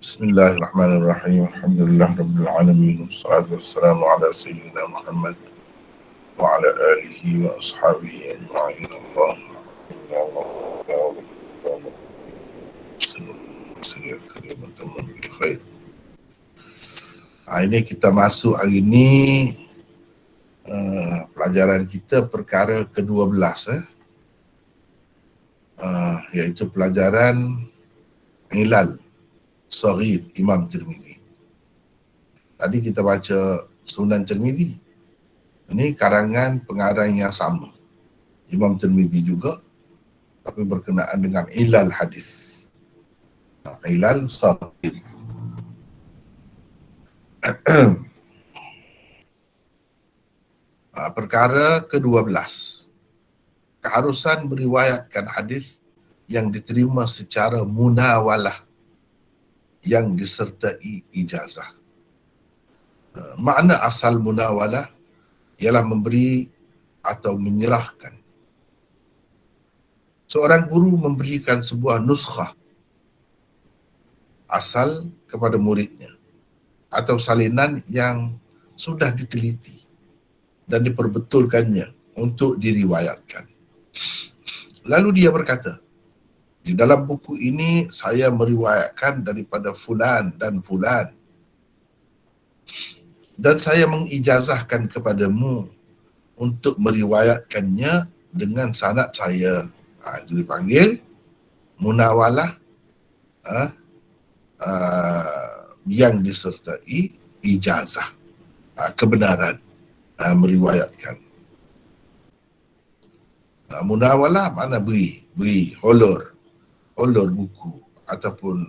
Bismillahirrahmanirrahim. Alhamdulillah Rabbil Alamin. Wassalatu wassalamu ala Sayyidina Muhammad wa ala alihi wa ashabihi ajma'in. Ini kita masuk hari ini pelajaran kita perkara ke-12 iaitu pelajaran Ilal Saghir Imam Tirmizi. Tadi kita baca Sunan Tirmizi. Ini karangan pengarang yang sama, Imam Tirmizi juga, tapi berkenaan dengan ilal hadis. Ilal Saghir. Perkara ke-12, keharusan meriwayatkan hadis yang diterima secara munawalah yang disertai ijazah. Makna asal munawalah ialah memberi atau menyerahkan. Seorang guru memberikan sebuah nuskhah asal kepada muridnya atau salinan yang sudah diteliti dan diperbetulkannya untuk diriwayatkan. Lalu dia berkata, di dalam buku ini saya meriwayatkan daripada fulan dan fulan, dan saya mengijazahkan kepadamu untuk meriwayatkannya dengan sanad saya. Itu dipanggil munawalah yang disertai ijazah, kebenaran meriwayatkan. Munawalah mana beri, holor buku ataupun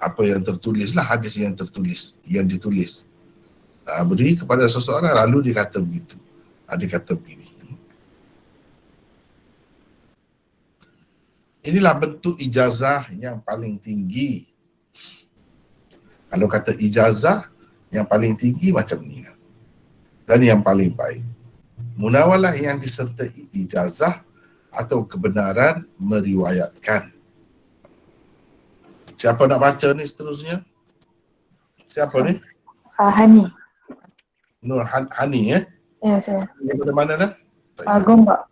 apa yang tertulis lah, hadis yang tertulis, yang ditulis, beri kepada seseorang lalu dikata begitu, dikata begini. Inilah bentuk ijazah yang paling tinggi. Kalau kata ijazah yang paling tinggi macam ni lah. Dan yang paling baik, munawalah yang disertai ijazah atau kebenaran meriwayatkan. Siapa nak baca ni seterusnya? Siapa ni? Hani. Nur Hani Ya, saya. Daripada mana dah? Gombak.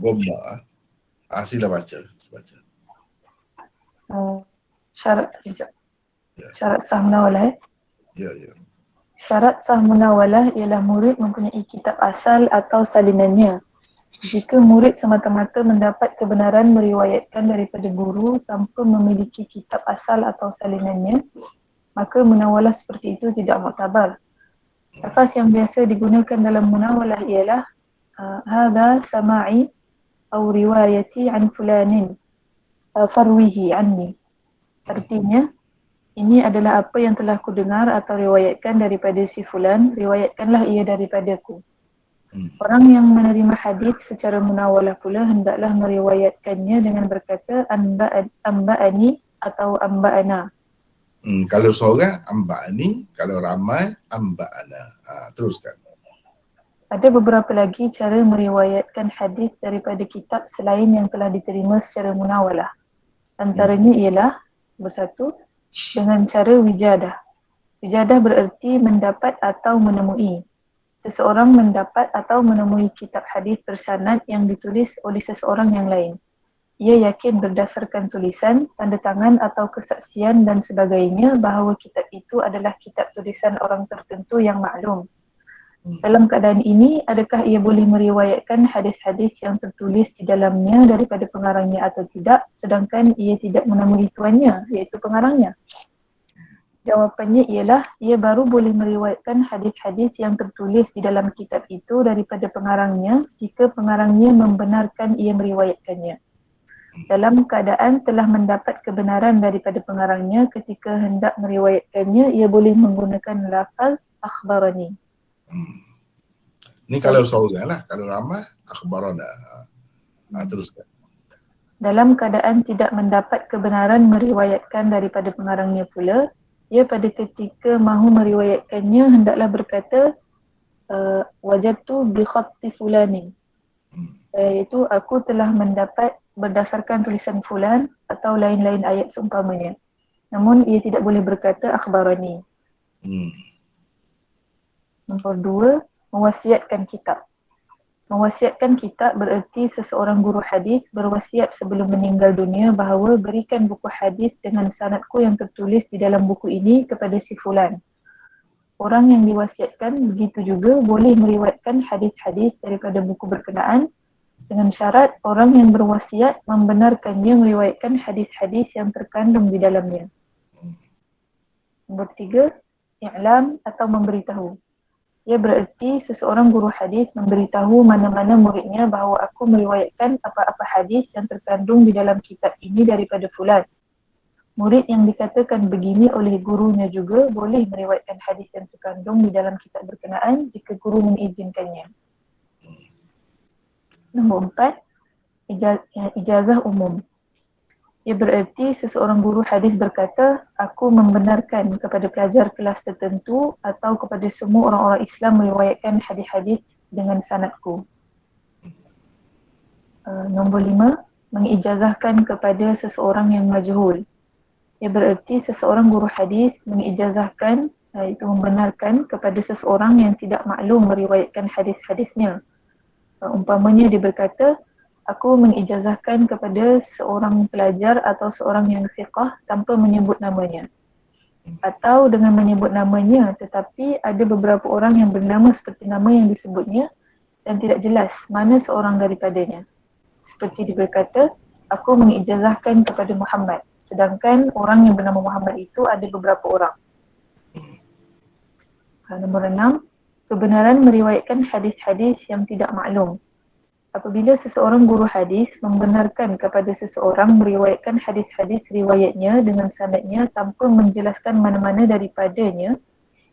Gombak. Sila baca. Syarat sekejap. Syarat sah munawalah. Ya. Syarat sah munawalah ialah murid mempunyai kitab asal atau salinannya. Jika murid semata-mata mendapat kebenaran meriwayatkan daripada guru tanpa memiliki kitab asal atau salinannya, maka munawalah seperti itu tidak muktabar. Lafaz yang biasa digunakan dalam munawalah ialah hadha sama'i atau riwayati an fulanin farwihi anni. Artinya, ini adalah apa yang telah ku dengar atau riwayatkan daripada si fulan, riwayatkanlah ia daripadaku. Orang yang menerima hadis secara munawalah pula hendaklah meriwayatkannya dengan berkata amba'ani atau amba'ana. Kalau seorang amba'ani, kalau ramai amba'ana. Teruskan. Ada beberapa lagi cara meriwayatkan hadis daripada kitab selain yang telah diterima secara munawalah. Antaranya ialah, bersatu, dengan cara wijadah. Wijadah bererti mendapat atau menemui. Seseorang mendapat atau menemui kitab hadis bersanad yang ditulis oleh seseorang yang lain. Ia yakin berdasarkan tulisan, tanda tangan atau kesaksian dan sebagainya bahawa kitab itu adalah kitab tulisan orang tertentu yang maklum. Dalam keadaan ini, adakah ia boleh meriwayatkan hadis-hadis yang tertulis di dalamnya daripada pengarangnya atau tidak, sedangkan ia tidak menemui tuannya, iaitu pengarangnya? Jawapannya ialah, ia baru boleh meriwayatkan hadis-hadis yang tertulis di dalam kitab itu daripada pengarangnya jika pengarangnya membenarkan ia meriwayatkannya. Dalam keadaan telah mendapat kebenaran daripada pengarangnya ketika hendak meriwayatkannya, ia boleh menggunakan lafaz akhbarani. Ni kalau seorang lah, kalau ramai akhbarana. Teruskan. Dalam keadaan tidak mendapat kebenaran meriwayatkan daripada pengarangnya pula, ia pada ketika mahu meriwayatkannya hendaklah berkata wajadtu bi khatti fulani, iaitu aku telah mendapat berdasarkan tulisan fulan atau lain-lain ayat seumpamanya. Namun ia tidak boleh berkata akhbarani. Nombor 2, mewasiatkan kitab. Mewasiatkan kitab bererti seseorang guru hadis berwasiat sebelum meninggal dunia bahawa berikan buku hadis dengan sanadku yang tertulis di dalam buku ini kepada si fulan. Orang yang diwasiatkan begitu juga boleh meriwayatkan hadis-hadis daripada buku berkenaan dengan syarat orang yang berwasiat membenarkannya meriwayatkan hadis-hadis yang terkandung di dalamnya. Nombor 3, i'lam atau memberitahu. Ia bererti seseorang guru hadis memberitahu mana-mana muridnya bahawa aku meriwayatkan apa-apa hadis yang terkandung di dalam kitab ini daripada fulan. Murid yang dikatakan begini oleh gurunya juga boleh meriwayatkan hadis yang terkandung di dalam kitab berkenaan jika guru mengizinkannya. Nombor 4, ijazah umum. Ia bererti seseorang guru hadis berkata, aku membenarkan kepada pelajar kelas tertentu atau kepada semua orang-orang Islam meriwayatkan hadis-hadis dengan sanadku. Nombor 5, mengijazahkan kepada seseorang yang majhul. Ia bererti seseorang guru hadis mengijazahkan, iaitu membenarkan kepada seseorang yang tidak maklum meriwayatkan hadis-hadisnya. Umpamanya dia berkata, aku mengijazahkan kepada seorang pelajar atau seorang yang thiqah tanpa menyebut namanya. Atau dengan menyebut namanya tetapi ada beberapa orang yang bernama seperti nama yang disebutnya dan tidak jelas mana seorang daripadanya. Seperti dia berkata, aku mengijazahkan kepada Muhammad, sedangkan orang yang bernama Muhammad itu ada beberapa orang. Nombor 6, kebenaran meriwayatkan hadis-hadis yang tidak maklum. Apabila seseorang guru hadis membenarkan kepada seseorang meriwayatkan hadis-hadis riwayatnya dengan sanadnya tanpa menjelaskan mana-mana daripadanya,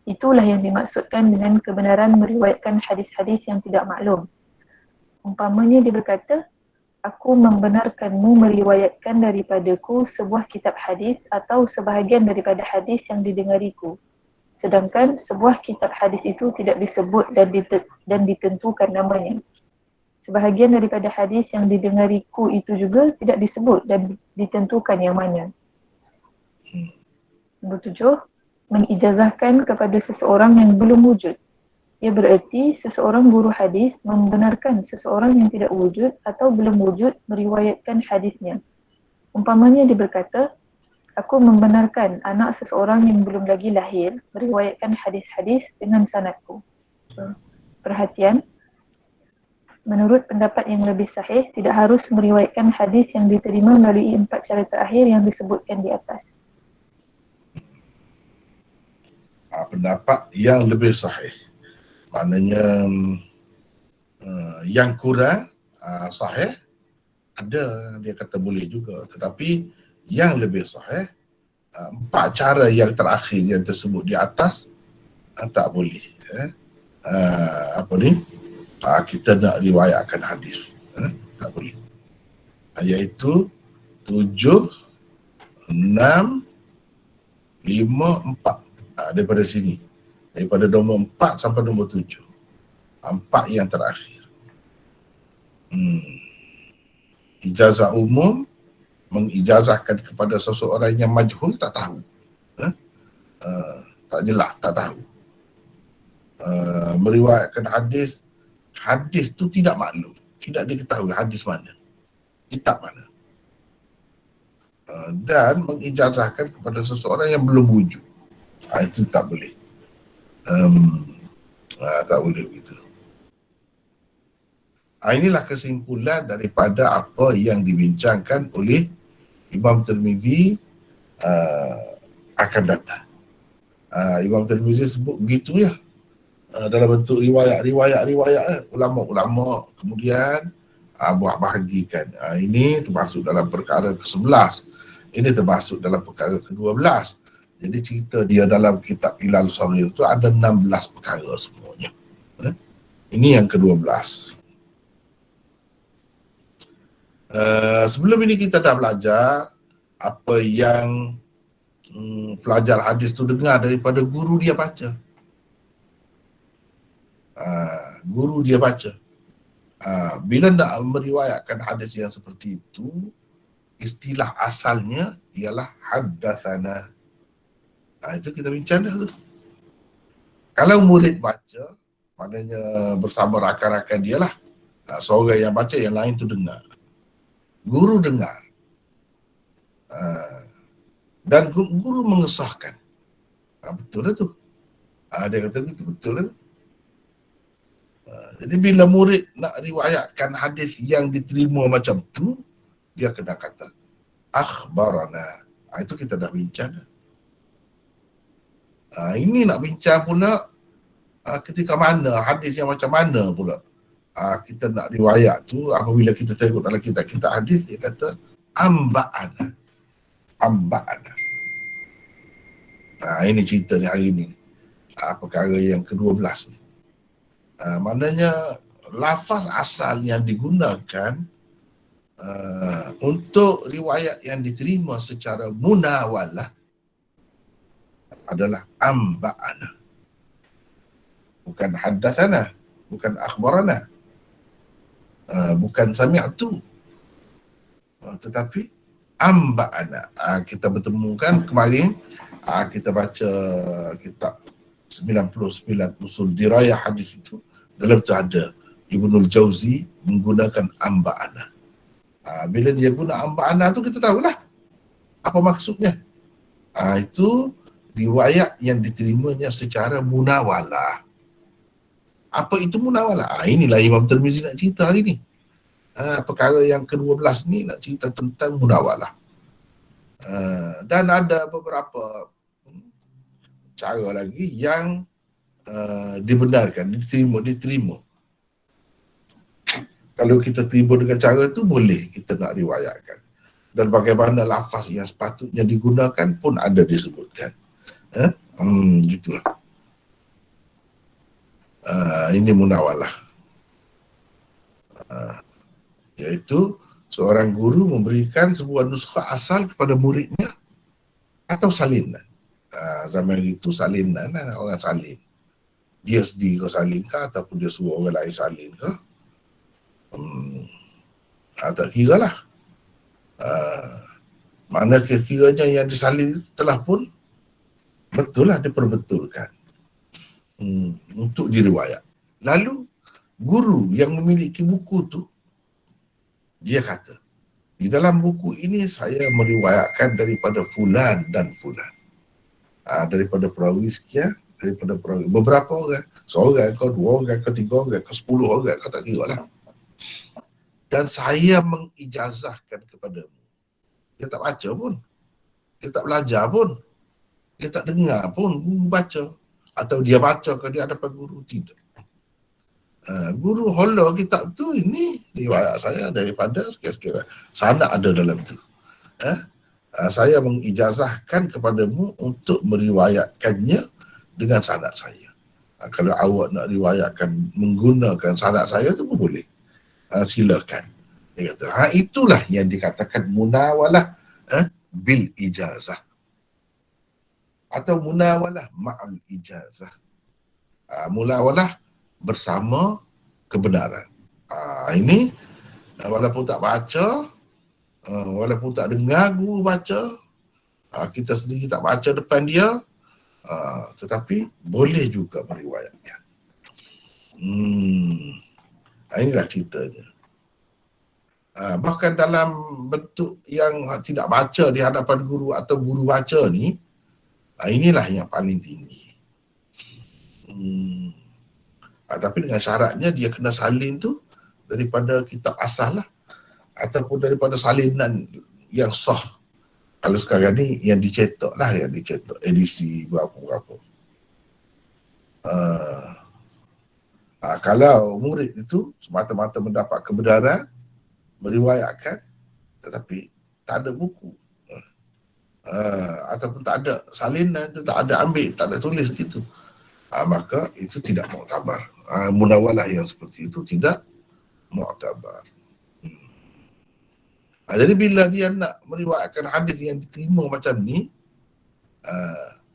itulah yang dimaksudkan dengan kebenaran meriwayatkan hadis-hadis yang tidak maklum. Umpamanya dia berkata, aku membenarkanmu meriwayatkan daripadaku sebuah kitab hadis atau sebahagian daripada hadis yang didengariku. Sedangkan sebuah kitab hadis itu tidak disebut dan ditentukan namanya. Sebahagian daripada hadis yang didengariku itu juga tidak disebut dan ditentukan yang mana. Nombor 7, mengijazahkan kepada seseorang yang belum wujud. Ia bererti seseorang guru hadis membenarkan seseorang yang tidak wujud atau belum wujud meriwayatkan hadisnya. Umpamanya dia berkata, aku membenarkan anak seseorang yang belum lagi lahir meriwayatkan hadis-hadis dengan sanadku. Perhatian, menurut pendapat yang lebih sahih, tidak harus meriwayatkan hadis yang diterima melalui 4 cara terakhir yang disebutkan di atas. Pendapat yang lebih sahih, maknanya yang kurang sahih, ada dia kata boleh juga, tetapi yang lebih sahih, 4 cara yang terakhir yang tersebut di atas tak boleh. Kita nak riwayatkan hadis, tak boleh. Iaitu 7, 6, 5, 4. Daripada sini, daripada nombor 4 sampai nombor 7, 4 yang terakhir. Ijazah umum, mengijazahkan kepada seseorang yang majhul, tak tahu, tak jelas, tak tahu. Meriwayatkan hadis tu tidak maklum, tidak diketahui hadis mana, kitab mana. Dan mengijazahkan kepada seseorang yang belum wujud, itu tak boleh. Tak boleh begitu. Inilah kesimpulan daripada apa yang dibincangkan oleh Imam Tirmizi akan datang. Imam Tirmizi sebut begitu ya, dalam bentuk riwayat ulama-ulama kemudian buat bahagikan. Ini termasuk dalam perkara ke-11, ini termasuk dalam perkara ke-12. Jadi cerita dia dalam kitab Ilal Saghir tu ada 16 perkara semuanya. Ini yang ke-12. Sebelum ini kita dah belajar apa yang pelajar hadis tu dengar daripada guru dia baca. Guru dia baca. Bila nak meriwayatkan hadis yang seperti itu, istilah asalnya ialah haddatsana. Itu kita bincang dah tu. Kalau murid baca, maknanya bersama rakan-rakan dia lah. Seorang yang baca, yang lain tu dengar. Guru dengar. Dan guru mengesahkan. Betul lah tu. Dia kata betul lah. Jadi bila murid nak riwayatkan hadis yang diterima macam tu, dia kena kata akhbarana. Itu kita dah bincang dah. Ini nak bincang pula ketika mana, hadis yang macam mana pula kita nak riwayat tu. Apabila kita tengok dalam kitab-kitab hadis, dia kata amba'ana. Ini cerita ni hari ni, perkara yang ke-12 ni. Maknanya lafaz asal yang digunakan untuk riwayat yang diterima secara munawalah adalah amba'ana, bukan haddatsana, bukan akhbarana, bukan sami'tu, tetapi amba'ana. Kita bertemukan kemarin, kita baca kitab 99 usul dirayah hadis itu, dalam tu ada Ibnul Jauzi menggunakan amba'ana. Bila dia guna amba'ana tu, kita tahulah apa maksudnya. Itu riwayat yang diterimanya secara munawalah. Apa itu munawalah? Inilah Imam Tirmizi nak cerita hari ni. Perkara yang ke-12 ni nak cerita tentang munawalah. Dan ada beberapa cara lagi yang dibenarkan, diterima. Kalau kita terima dengan cara tu, boleh kita nak riwayatkan. Dan bagaimana lafaz yang sepatutnya digunakan pun ada disebutkan. Gitulah. Ini munawalah. Iaitu seorang guru memberikan sebuah nuskha asal kepada muridnya atau salinan. Zaman itu salinan, orang salin. Dia sendiri ke salin ke, ataupun dia suruh orang lain salin ke. Tak kira lah. Mana kira-kiranya yang disalin telah pun betul lah, diperbetulkan untuk diriwayat. Lalu guru yang memiliki buku tu, dia kata, di dalam buku ini saya meriwayatkan daripada fulan dan fulan, daripada perawi sekian, daripada perawi beberapa orang, seorang ke, dua orang ke, tiga orang ke, 10 orang ke, tak kira lah. Dan saya mengijazahkan kepadamu. Dia tak baca pun, dia tak belajar pun, dia tak dengar pun guru baca, atau dia baca ke dia hadapan guru, tidak. Guru hola kitab tu, ini riwayat saya daripada sekian-sekian, sanad ada dalam tu. Saya mengijazahkan kepadamu untuk meriwayatkannya dengan sanad saya. Kalau awak nak riwayatkan menggunakan sanad saya tu pun boleh. Silakan. Dia kata, itulah yang dikatakan munawalah bil ijazah atau munawalah ma'al ijazah. Munawalah bersama kebenaran. Ini walaupun tak baca, walaupun tak dengar guru baca, kita sendiri tak baca depan dia, tetapi boleh juga meriwayatkan. Inilah ceritanya. Bahkan dalam bentuk yang tidak baca di hadapan guru atau guru baca ni, inilah yang paling tinggi. Tapi dengan syaratnya dia kena salin tu daripada kitab asal lah, ataupun daripada salinan yang sah. Kalau sekarang ni yang dicetak lah, yang dicetak edisi berapa-berapa. Kalau murid itu semata-mata mendapat kebenaran, meriwayatkan, tetapi tak ada buku, ataupun tak ada salinan tu, tak ada ambil, tak ada tulis gitu, maka itu tidak muktabar. Munawalah yang seperti itu tidak muktabar. Jadi bila dia nak meriwayatkan hadis yang diterima macam ni,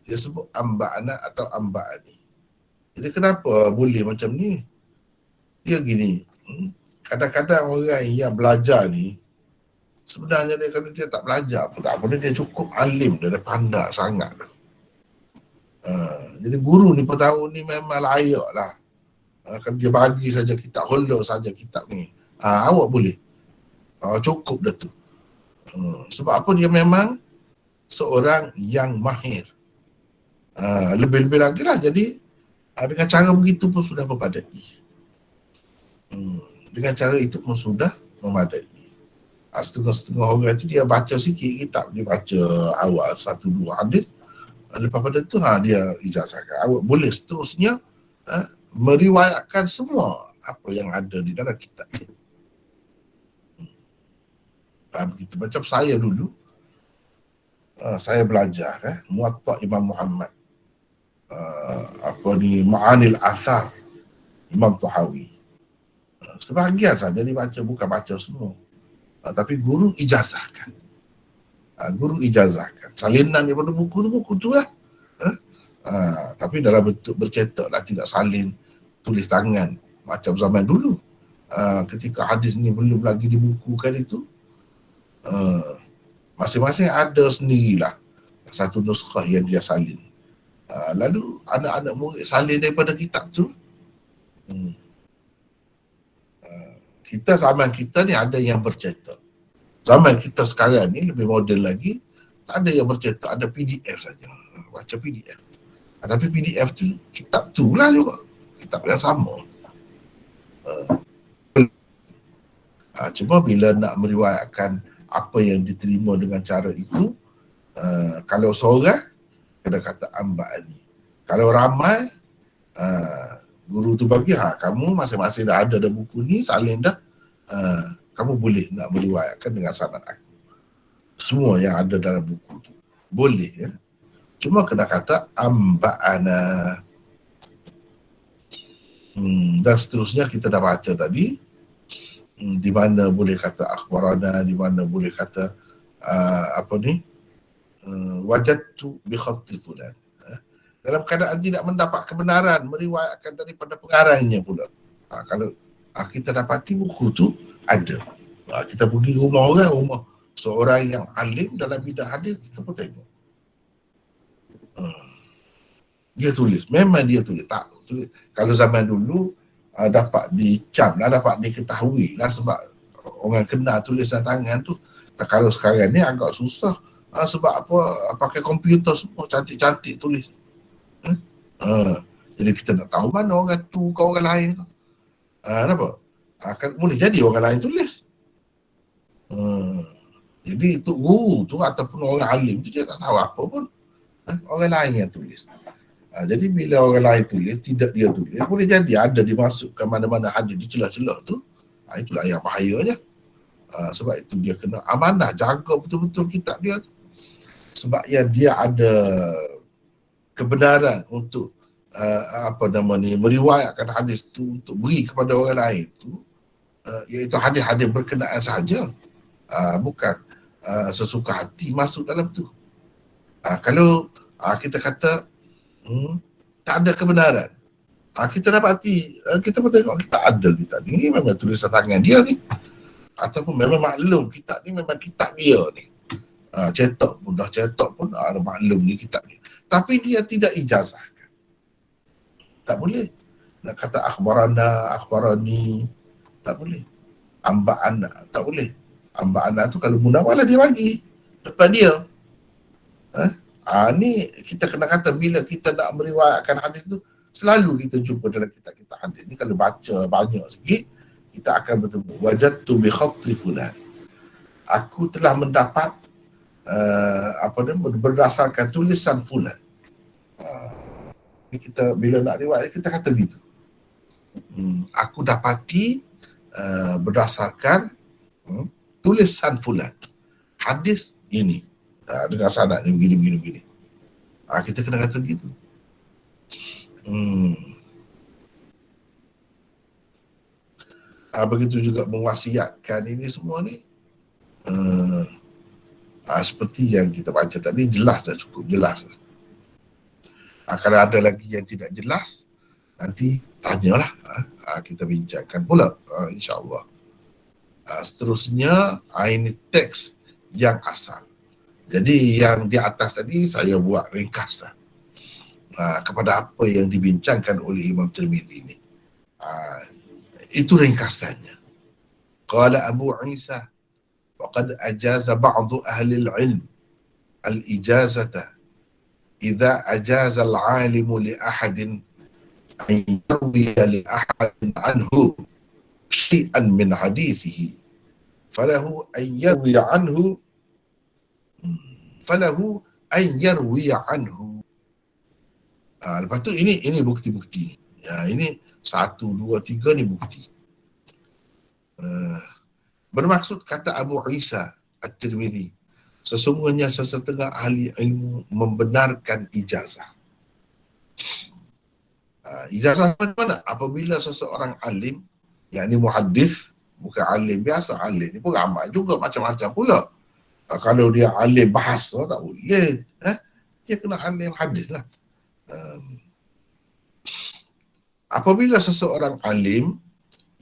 dia sebut amba'ana atau amba'ani. Jadi kenapa boleh macam ni? Dia gini, kadang-kadang orang yang belajar ni sebenarnya dia kalau dia tak belajar pun tak apa, dia cukup alim, dia dah pandai sangat. Jadi guru ni per tahun ni memang layak lah. Kalau dia bagi saja kitab, holder saja kitab ni, awak boleh. Cukup dah tu. Sebab apa, dia memang seorang yang mahir. Lebih-lebih lagi lah, jadi dengan cara begitu pun sudah memadai. Dengan cara itu pun sudah memadai. Setengah-setengah orang tu dia baca sikit kitab, dia baca awal 1-2 hadis, lepas pada tu dia ijazahkan. Awak boleh seterusnya meriwayatkan semua apa yang ada di dalam kitab. Begitu. Macam saya dulu, saya belajar Muwatta Imam Muhammad, Ma'anil Athar Imam Tahawi. Sebahagian saja dibaca, bukan baca semua. Tapi guru ijazahkan. Guru ijazahkan. Salinan daripada buku tu lah. Tapi dalam bentuk bercetak lah, tidak salin tulis tangan macam zaman dulu. Ketika hadis ni belum lagi dibukukan itu, masing-masing ada sendirilah satu nuskah yang dia salin. Lalu anak-anak murid salin daripada kitab tu. Kita zaman kita ni ada yang bercetak. Zaman kita sekarang ni lebih moden lagi, tak ada yang bercetak, ada PDF saja. Baca PDF. Tapi PDF tu kitab tu lah juga. Kitab yang sama. Cuma bila nak meriwayatkan apa yang diterima dengan cara itu, kalau seorang kena kata amba'ani. Kalau ramai, guru tu bagi, kamu masing-masing dah ada buku ni, salin dah, kamu boleh nak meriwayatkan dengan sanad aku. Semua yang ada dalam buku tu boleh, ya. Cuma kena kata amba'ana. Dan seterusnya kita dah baca tadi, di mana boleh kata akhbarana, di mana boleh kata wajadtu bi khatti fulan. Dalam keadaan tidak mendapat kebenaran, meriwayatkan daripada pengarangnya pula. Kalau kita dapati buku tu ada, kita pergi rumah orang, rumah seorang yang alim dalam bidang hadis, kita pun tengok. Dia tulis, memang dia tulis. Tak tulis. Kalau zaman dulu dapat dicam lah, dapat diketahui lah, sebab orang kenal tulisan tangan tu. Kalau sekarang ni agak susah, sebab apa, pakai komputer semua, cantik-cantik tulis. Jadi kita nak tahu mana orang tu ke orang lain. Kenapa? Boleh jadi orang lain tulis. Jadi untuk guru tu ataupun orang alim tu, dia tak tahu apa pun. Orang lain yang tulis. Jadi bila orang lain tulis, tidak dia tulis, boleh jadi ada dimasukkan mana-mana ada di celah-celah tu. Itulah yang bahayanya. Sebab itu dia kena amanah, jaga betul-betul kitab dia tu. Sebab yang dia ada kebenaran untuk meriwayatkan hadis tu untuk beri kepada orang lain tu, iaitu hadis-hadis berkenaan saja, bukan sesuka hati masuk dalam tu. Kalau kita kata tak ada kebenaran, kita dapati, kita pun tengok kita ada kitab ni memang tulisan tangan dia ni, ataupun memang maklum kitab ni memang kitab dia ni, cetak pun ada maklum ni kitab ni, tapi dia tidak ijazahkan. Tak boleh nak kata akhbarani, tak boleh. Amba'ana, tak boleh. Amba'ana tu kalau Munawalah dia bagi depan dia. Ni kita kena kata bila kita nak meriwayatkan hadis tu, selalu kita jumpa dalam kitab-kitab hadis ni, kalau baca banyak sikit, kita akan bertemu wajadtu bi khatti fulan. Aku telah mendapat berdasarkan tulisan fulan. Kita bila nak riwayat kita kata gitu. Aku dapati berdasarkan tulisan fulan hadis ini, dengan sanad ni begini. Kita kena kata gitu. Begitu juga mewasiatkan ini semua ni, seperti yang kita baca tadi, jelas dah, cukup jelas. Kalau ada lagi yang tidak jelas, nanti tanyalah, kita bincangkan pula, insya-Allah. Seterusnya ini teks yang asal. Jadi yang di atas tadi saya buat ringkasan kepada apa yang dibincangkan oleh Imam Tirmidzi ini. Itu ringkasannya. Qala Abu Isa وقد أجاز بعض أهل العلم الإجازة إذا أجاز العالم لأحد أن يروي لأحد عنه شيئا من حديثه فله أن يروي عنه. Lepas tu ini bukti-bukti. Ini 1, 2, 3 ni bukti. Bermaksud kata Abu Isa At-Tirmidzi, sesungguhnya sesetengah ahli ilmu membenarkan ijazah. Ijazah mana? Apabila seseorang alim, yakni muhaddis, bukan alim biasa, alim ni pun ramai juga macam-macam pula. Kalau dia alim bahasa tak boleh, dia kena alim hadis lah. Apabila seseorang alim,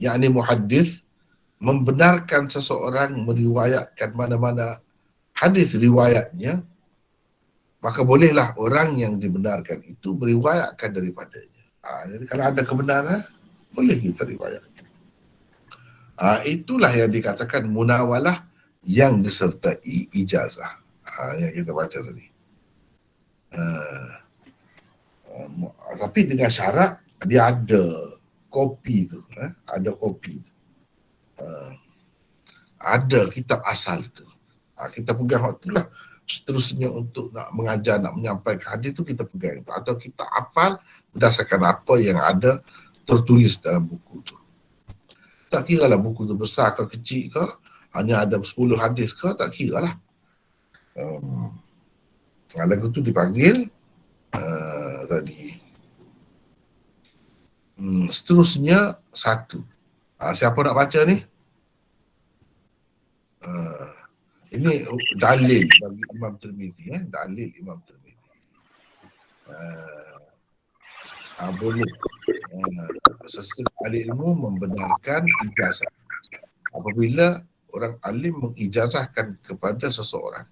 yakni muhaddis, membenarkan seseorang meriwayatkan mana-mana hadis riwayatnya, maka bolehlah orang yang dibenarkan itu meriwayatkan daripadanya. Jadi kalau ada kebenaran, boleh kita riwayatkan. Itulah yang dikatakan munawalah yang disertai ijazah. Yang kita baca tadi. Tapi dengan syarat dia ada kopi tu, ada kopi tu. Ada kitab asal tu. Kita pegang waktu lah. Seterusnya untuk nak mengajar, nak menyampaikan hadis tu kita pegang. Atau kita hafal berdasarkan apa yang ada tertulis dalam buku tu. Tak kira lah buku tu besar ke kecil ke, hanya ada 10 hadis ke, tak kira lah. Lagu tu dipanggil tadi. Seterusnya 1. Siapa nak baca ni? Ini dalil bagi Imam Tirmidzi, dalil Imam Tirmidzi. Boleh sesetengah ahli ilmu membenarkan ijazah apabila orang alim mengijazahkan kepada seseorang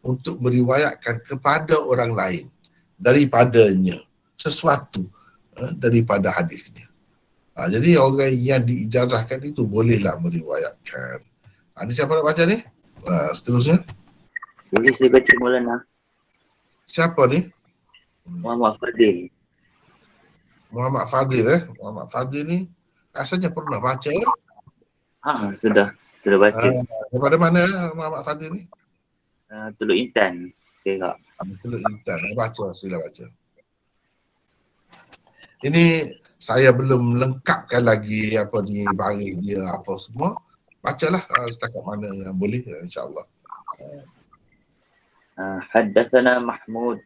untuk meriwayatkan kepada orang lain daripadanya sesuatu daripada hadisnya. Jadi orang yang diijazahkan itu bolehlah meriwayatkan. Ini siapa nak baca ni? Seterusnya. Boleh saya baca Maulana? Siapa ni? Muhammad Fadil. Muhammad Fadil Muhammad Fadil ni rasanya pernah baca Sudah baca. Daripada mana Muhammad Fadil ni? Teluk Intan. Perak. Teluk Intan. Sila baca. Ini saya belum lengkapkan lagi apa ni baris dia apa semua. Bacalah setakat mana yang boleh, insya-Allah. Haddatsana Mahmud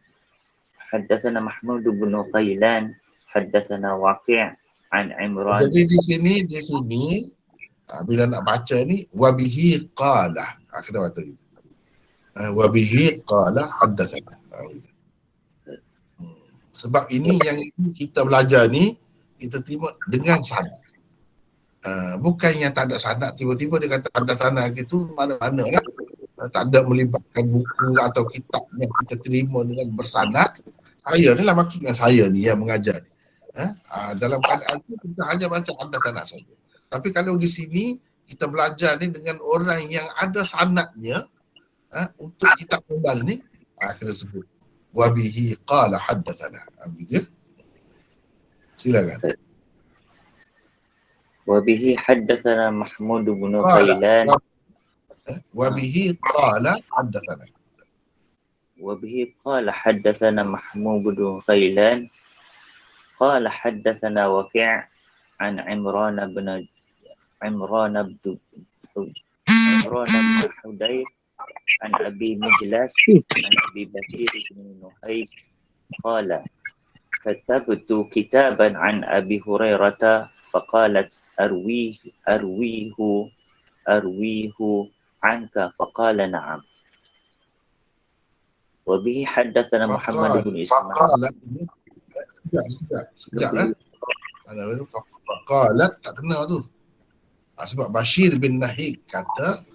bin Qailan, haddatsana Waqi' an Imran. Jadi di sini bila nak baca ni wabihi qala. Kena baca gitu. Wabihi qala haddatsana. Sebab ini yang kita belajar ni kita terima dengan sanad. Bukan yang tak ada sanad, tiba-tiba dia kata ada sanad gitu, mana-mana lah. Tak ada melibatkan buku atau kitab yang kita terima dengan bersanad. Saya ni lah maksudnya saya ni yang mengajar ni. Dalam keadaan itu kita hanya baca ada sanad saja. Tapi kalau di sini kita belajar ni dengan orang yang ada sanadnya, untuk kitab tunggal ni, kita sebut wabihi qala haddatsana. Begitu ya? Silakan. Wabihi haddatsana Mahmud bin Qailan. Wabihi qala haddatsana. Wabihi qala haddatsana Mahmud bin Qailan. Qala haddatsana Waqi' an Imran bin Hudayr an Abi Mijlas an Abi Bakir bin Nuhayb qala katabtu kitaban an Abi Hurairah فقالت أرويه عنك فقال نعم. وبه حدثنا محمد بن إسماعيل. Sekejap. Faqalat tak kena tu. Sebab Bashir bin Nahik kata,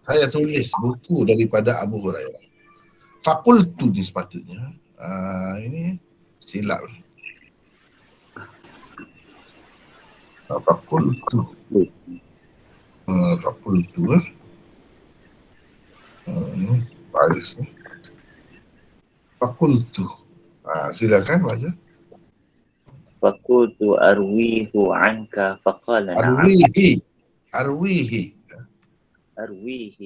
saya tulis buku daripada Abu Hurairah. Fakultu ni sepatutnya. Ini silap. Fakultu. Fakultu. Baris ni. Fakultu. Silakan baca. Fakultu arwihu anka faqala na'am. Arwihi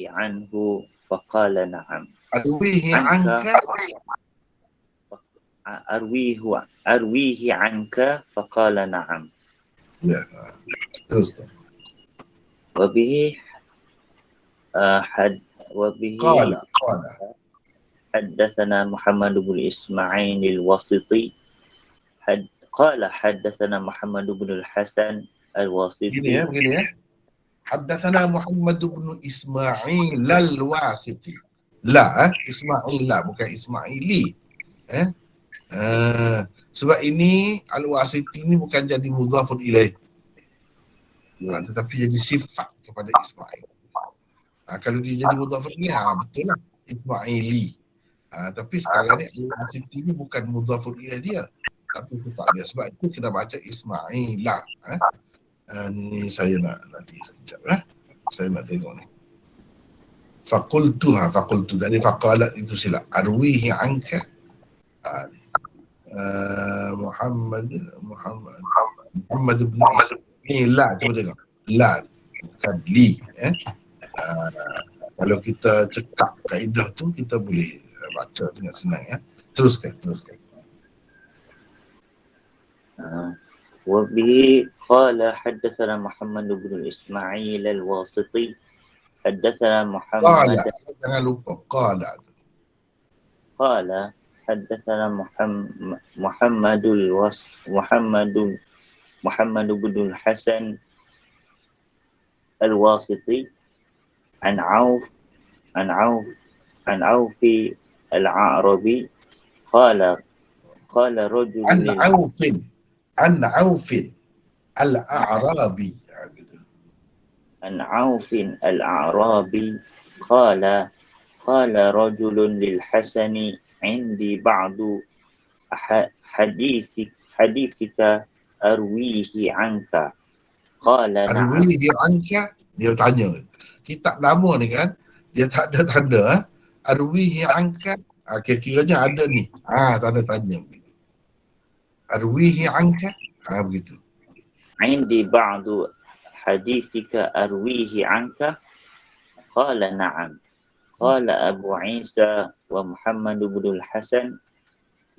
Anhu faqala na'am. Arwihi anka. Arwihi anka faqala na'am. Ya. Teruskan. Wabihi Qala. حدثنا محمد بن إسماعيل الواسطي قال حدثنا محمد بن الحسن الواسطي. Begini ya. Haddatsana Muhammad bin Ismail al-Wasiti. Ismail bukan Ismaili. Sebab ini al-Wasiti ni bukan jadi mudhafun ilaih. Tetapi jadi sifat kepada Ismail. Kalau dia jadi mudhafun ilaih, betul lah Ismaili. Tapi sekarang ni al-Wasiti ni bukan mudhafun ilaih dia, tapi sifat dia. Sebab itu kena baca Ismailah. Ni saya nak nanti sekejap. Saya nak tengok ni. Fakultu tadi faqalat itu silap. Arwihi anka Muhammad bin Ismail. Cuba tengok. La bukan li. Kalau kita cekak kaedah tu, kita boleh baca dengan senang ya. Teruskan. وبه قال حدثنا محمد بن إسماعيل الواسطي حدثنا محمد jangan lupa qala. قال حدثنا محمد بن الحسن الواسطي عن عوف الأعرابي قال رجل عن عوف الأعرابي. عن عوف الأعرابي قال رجل للحسن عندي بعض حديثك أرويه عنك قال نعم. أرويه عنك, dia tanya. Kitab lama ni kan, dia tak ada tanda. Arwihi anka, kira-kiranya ada ni. Tanda tanya. Arwihi anka, begitu. عندي بعض حديثك أرويه عنك قال نعم. قال أبو عيسى ومحمد بن الحسن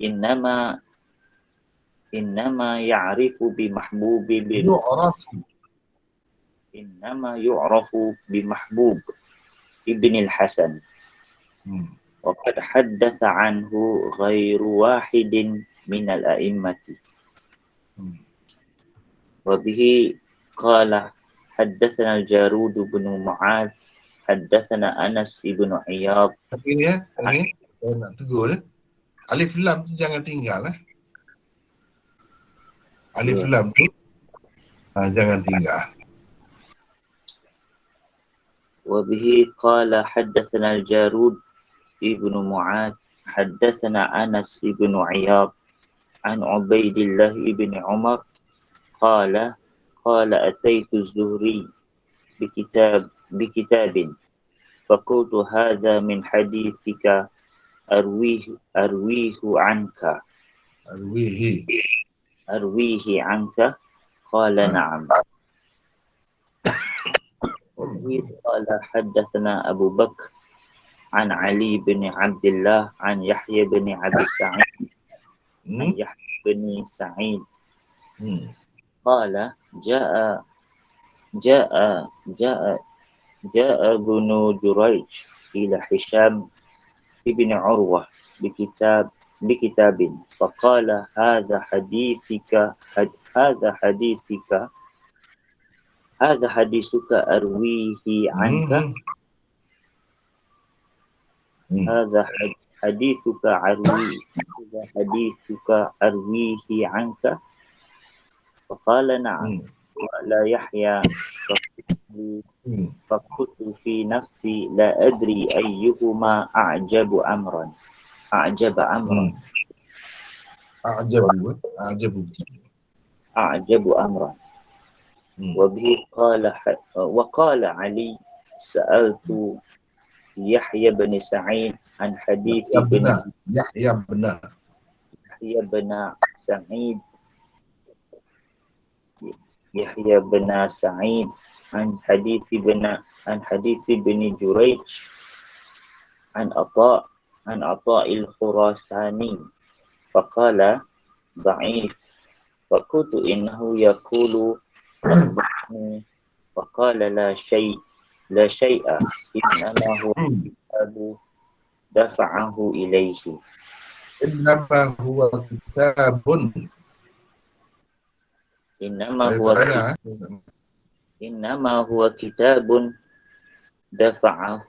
إنما يعرف بمحبوب ابن الحسن وقد حدث عنه غير واحد من الأئمة. وبه قال حدثنا الجارود بن معاذ حدثنا أنس بن عياض. Ini saya nak tegur. Alif lam tu jangan tinggal. Alif lam tu jangan tinggal. وبه قال حدثنا الجارود بن معاذ حدثنا أنس بن عياض عن عبيد الله بن عمر قال أتيت الزهري بكتاب فقلت هذا من حديثك أرويه عنك قال نعم. قال حدثنا أبو بكر عن علي بن عبد الله عن يحيى بن عبد سعيد قال جاء ابن جريج إلى هشام بن عروة بكتاب فقال هذا حديثك أرويه عنك. هذا حديثك أرويه عنك فقال نعم. ولا يحيى لي Hmm. فقلت في نفسي لا أدري أيهما أعجب أمرا Hmm. A'jabu. A'jabu. أعجب أمرا Hmm. وبه وقال علي سألت يحيى بن سعيد عن حديث Yahya benar. يحيى بن سعيد يحيى بن سعيد عن حديث بن جريج عن عطاء الخراساني فقال ضعيف فقلت إنه يقول أخبرني فقال لا شيء إنما هو كتاب دفعه إليه Innama huwa kitabun. إنما Saya هو tak dengar. إنما هو كتاب دفعه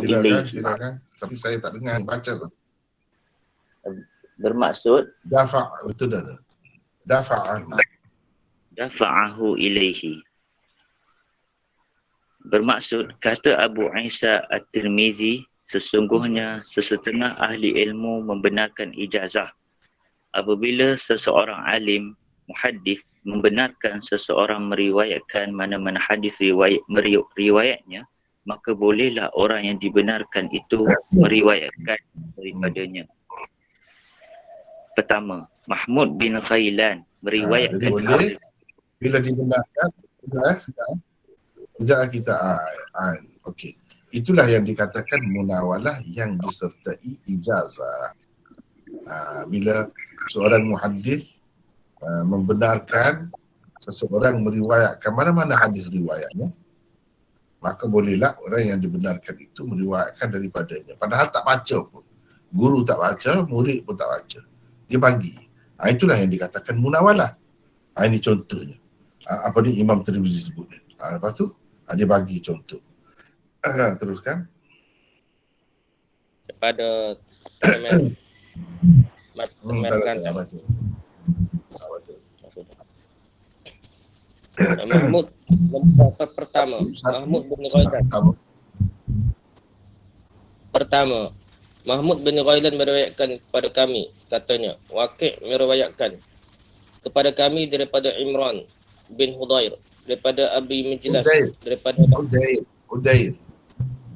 إليه Silakan. Tapi saya tak dengar baca. bermaksud Itu dah. Dafa'ahu. dafa'ahu ilaihi. Bermaksud, kata Abu Isa At-Tirmizi, sesungguhnya sesetengah ahli ilmu membenarkan ijazah. Apabila seseorang alim, muhaddis, membenarkan seseorang meriwayatkan mana-mana hadis riwayatnya, maka bolehlah orang yang dibenarkan itu meriwayatkan daripadanya. Pertama, Mahmud bin Khailan meriwayatkan Jadi boleh bila dibenarkan sekejap kita okey. Itulah yang dikatakan munawalah yang disertai ijazah. Bila seorang muhaddis membenarkan seseorang meriwayatkan mana-mana hadis riwayatnya, maka bolehlah orang yang dibenarkan itu meriwayatkan daripadanya. Padahal tak baca pun. Guru tak baca, murid pun tak baca. Dia bagi. Itulah yang dikatakan munawalah. Ini contohnya. Apa ni Imam Tirmizi sebut ni. Lepas tu dia bagi contoh. Teruskan. Daripada Merkantan. Mahmud pertama. Mahmud bin Ghailan. Pertama, Mahmud bin Ghailan meriwayatkan kepada kami, katanya. Waqi' meriwayatkan kepada kami daripada Imran bin Hudair, daripada Abi Mijlas, daripada Hudair.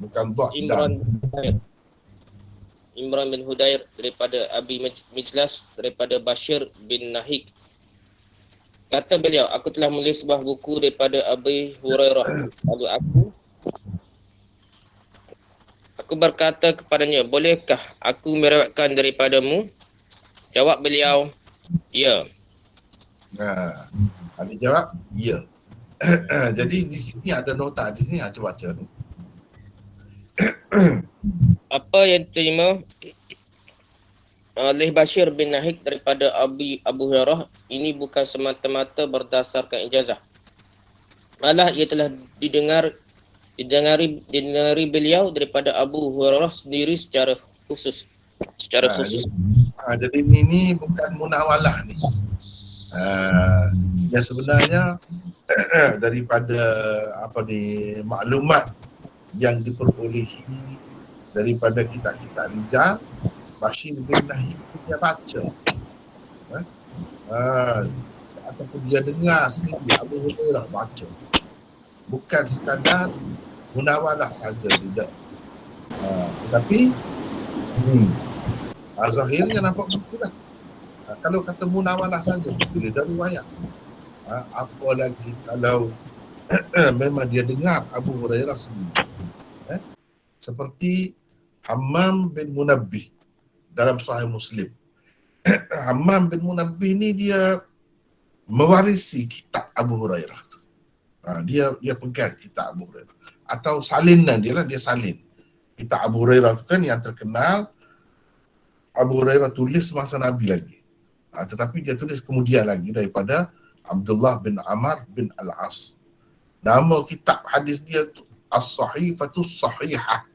Bukan Dhad. Imran bin Hudair daripada Abi Mijlas, daripada Bashir bin Nahik. Kata beliau, aku telah menulis sebuah buku daripada Abi Hurairah. Lalu aku berkata kepadanya, bolehkah aku meriwayatkan daripadamu? Jawab beliau, ya. Dia jawab, ya. Jadi di sini ada nota di sini, cuba baca ni. Apa yang diterima oleh Bashir bin Nahik daripada Abu Hurairah ini bukan semata-mata berdasarkan ijazah. Malah ia telah didengari beliau daripada Abu Hurairah sendiri secara khusus. Jadi ini bukan munawalah ni. Yang sebenarnya daripada maklumat yang diperolehi daripada kitab-kitab rijal, Bashir bin Nahik dia baca, ataupun dia dengar sendiri Abu Hurairah baca, bukan sekadar munawalah saja, tidak. Tetapi zahirnya nampak betul lah. Kalau kata munawalah saja, bila dah riwayat. Apa lagi kalau memang dia dengar Abu Hurairah sendiri. Seperti Hammam bin Munabbih dalam Sahih Muslim. Hammam bin Munabbih ni dia mewarisi kitab Abu Hurairah tu. Dia pegang kitab Abu Hurairah. Atau salinan dia lah, dia salin. Kitab Abu Hurairah tu kan yang terkenal, Abu Hurairah tulis masa Nabi lagi. Tetapi dia tulis kemudian lagi daripada Abdullah bin Amr bin Al-As. Nama kitab hadis dia tu As-Sahifatus Sahihah.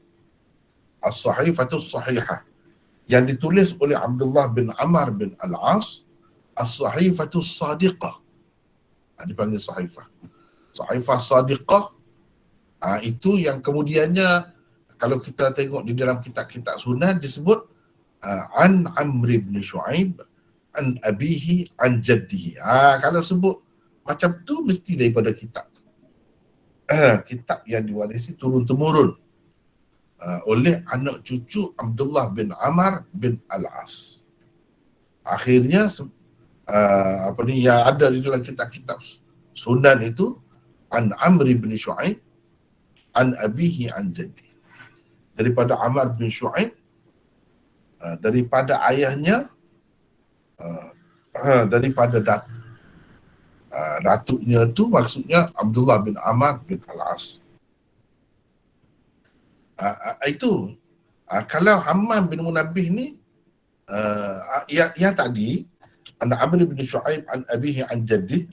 As-Sahifatus Sahihah. Yang ditulis oleh Abdullah bin Amr bin Al-As, As-Sahifatus Sadiqah. Dipanggil Sahifah. Sahifah Sadiqah, itu yang kemudiannya kalau kita tengok di dalam kitab-kitab sunnah disebut an Amr bin Shu'aib an abihi an jaddihi. Kalau sebut macam tu mesti daripada kitab tu. Kitab yang diwarisi turun-temurun oleh anak cucu Abdullah bin Amr bin Al-As. Akhirnya yang ada di dalam kitab-kitab sunan itu an Amr bin Shu'aib an abihi an jaddi, daripada Amr bin Shu'aib, daripada ayahnya, daripada datuknya tu maksudnya Abdullah bin Amr bin Al-As. Itu kalau Hammam bin Munabbih ni yang tadi an Amr bin Shu'aib an abihi an jaddi,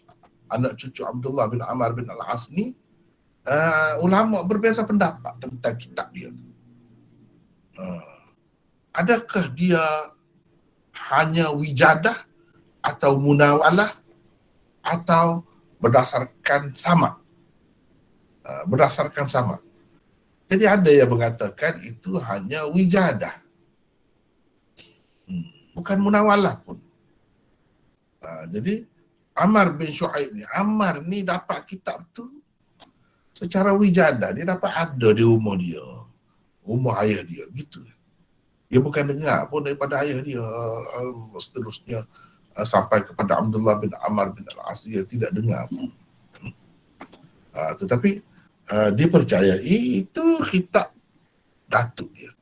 anak cucu Abdullah bin Amr bin Al-As ni, ulama berbeza pendapat tentang kitab dia tu. Adakah dia hanya wijadah atau munawalah atau berdasarkan sama? Berdasarkan sama. Jadi ada yang mengatakan itu hanya wijadah, bukan munawalah pun. Jadi Amr bin Shu'aib ni, Amr ni dapat kitab tu secara wijadah. Dia dapat ada di rumah dia, rumah ayah dia, gitu. Dia bukan dengar pun daripada ayah dia. Seterusnya sampai kepada Abdullah bin Amr bin Al-As, dia tidak dengar pun. Tetapi dipercayai itu kitab datuk dia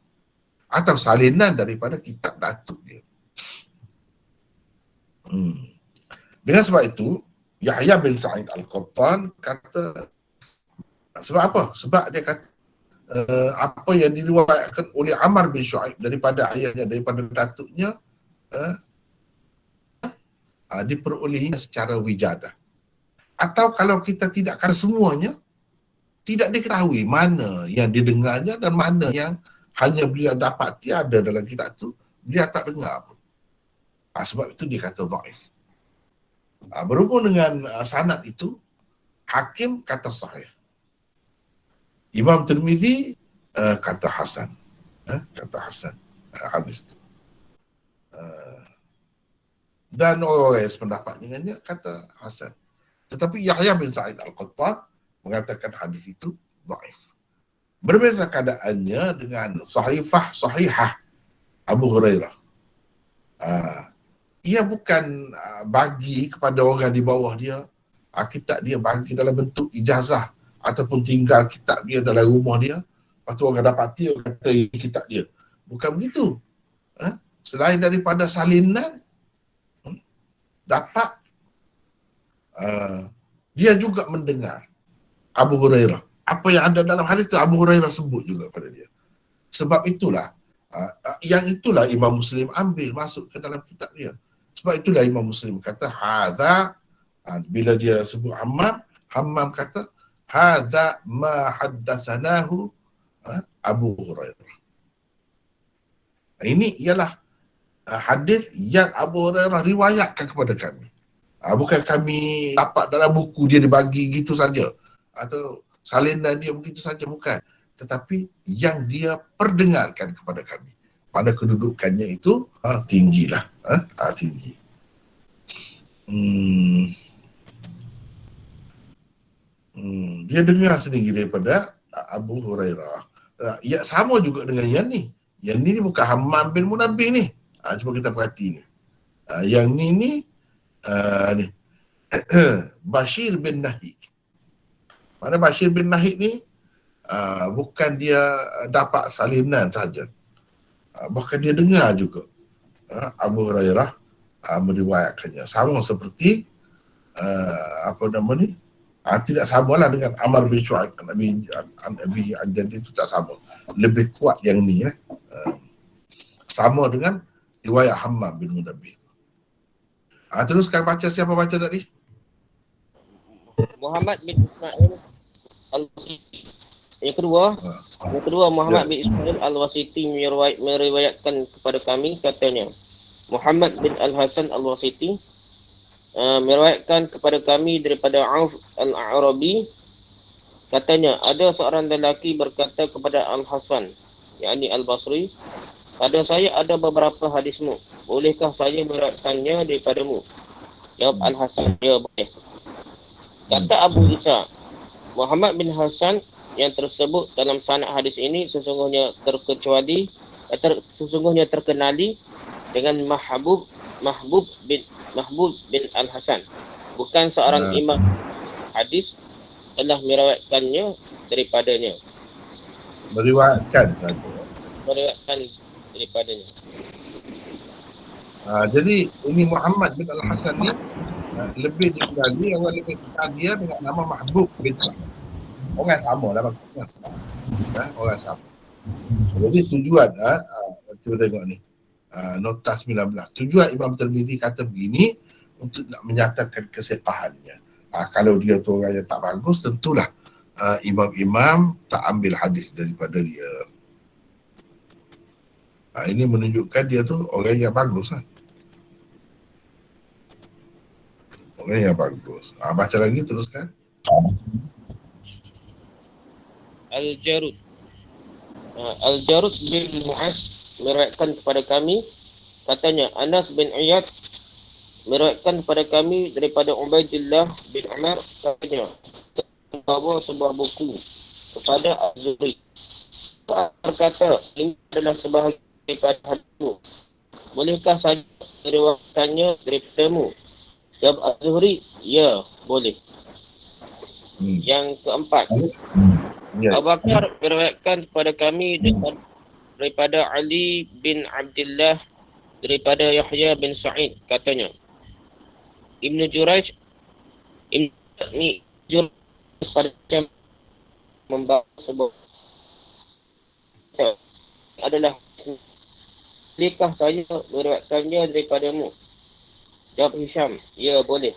atau salinan daripada kitab datuk dia. Dengan sebab itu Yahya bin Sa'id Al-Qattan kata, sebab apa? Sebab dia kata apa yang diriwayatkan oleh Amr bin Shu'aib daripada ayahnya, daripada datuknya, diperolehinya secara wijadah. Atau kalau kita tidak kata semuanya, tidak diketahui mana yang didengarnya dan mana yang hanya beliau dapat tiada dalam kitab itu, beliau tak dengar pun. Sebab itu dia kata dhaif. Berhubung dengan sanad itu, Hakim kata sahih. Imam Tirmizi kata hasan. Kata hasan hadis itu. Dan orang yang sependapat dengannya kata hasan. Tetapi Yahya bin Sa'id Al-Qattan mengatakan hadis itu dhaif. Berbeza keadaannya dengan sahihah Abu Hurairah. Ia bukan bagi kepada orang di bawah dia, kitab dia bagi dalam bentuk ijazah ataupun tinggal kitab dia dalam rumah dia, lepas tu orang dapati orang kata kitab dia. Bukan begitu. Selain daripada salinan, dapat dia juga mendengar Abu Hurairah. Apa yang ada dalam hadis itu Abu Hurairah sebut juga pada dia. Sebab itulah, yang itulah Imam Muslim ambil masuk ke dalam kitab dia. Sebab itulah Imam Muslim kata hadza, bila dia sebut Hammam kata hadza ma haddatsanahu Abu Hurairah. Ini ialah hadis yang Abu Hurairah riwayatkan kepada kami. Bukan kami dapat dalam buku dia dibagi gitu saja atau salinan dia begitu saja, bukan. Tetapi yang dia perdengarkan kepada kami. Pada kedudukannya itu tinggilah, tinggi. Dia dengar sendiri daripada Abu Hurairah. Ya, sama juga dengan yang ni. Yang ni bukan Hammam bin Munabbih ni. Cuba kita perhati ni. Yang ni ni Bashir bin Nahik. Mana Bashir bin Nahik ni bukan dia dapat salinan saja, bahkan dia dengar juga Abu Hurairah meriwayatkannya. Sama seperti tidak samalah dengan Amr bin Shu'aib Nabi An-Jadi, itu tak sama. Lebih kuat yang ni sama dengan riwayat Hammam bin Munabbih. Teruskan baca, siapa baca tadi? Muhammad bin Ismail Al-Wasiti. Yang kedua Muhammad bin Ismail Al-Wasiti meriwayatkan kepada kami, katanya Muhammad bin Al-Hasan Al-Wasiti meriwayatkan kepada kami daripada Auf Al-A'rabi, katanya ada seorang lelaki berkata kepada Al-Hasan, yakni Al-Basri, pada saya ada beberapa hadismu, bolehkah saya meriwayatkannya daripadamu? Jawab Al-Hasan, ya boleh. Kata Abu Isa, Muhammad bin Hasan yang tersebut dalam sanad hadis ini sesungguhnya terkenali dengan Mahbub bin Al-Hasan, bukan seorang imam hadis telah meriwayatkannya daripadanya. Meriwayatkan saja. Meriwayatkan daripadanya. Jadi ini Muhammad bin Al-Hasan ni lebih dikenali, orang lebih kenal dia dengan nama Mahbub bin Al-Hasan. Orang sama lah maksudnya. Orang sama. Jadi tujuan, cuba tengok ni. Nota 19. Tujuan Imam Tirmizi kata begini untuk nak menyatakan kesekahannya. Kalau dia tu orang yang tak bagus, tentulah imam-imam tak ambil hadis daripada dia. Ini menunjukkan dia tu orang yang bagus lah. Orang yang bagus. Baca lagi, teruskan. Al-Jarud. Al-Jarud bin Mu'az meriwayatkan kepada kami, katanya Anas bin Iyad meriwayatkan kepada kami daripada Ubaidillah bin Umar, katanya membawa sebuah buku kepada Az-Zuhri. Berkata, ini adalah sebahagian daripada hadismu, bolehkah saya meriwayatkannya daripadamu? Jawab Az-Zuhri, ya boleh. Yang keempat, Abu Bakar meriwayatkan kepada kami daripada Ali bin Abdullah daripada Yahya bin Sa'id, katanya Ibnu Jurayj pada membawa sebuah adalah, bolehkah saya meriwayatkannya daripadamu? Jawab Hisham, ya boleh.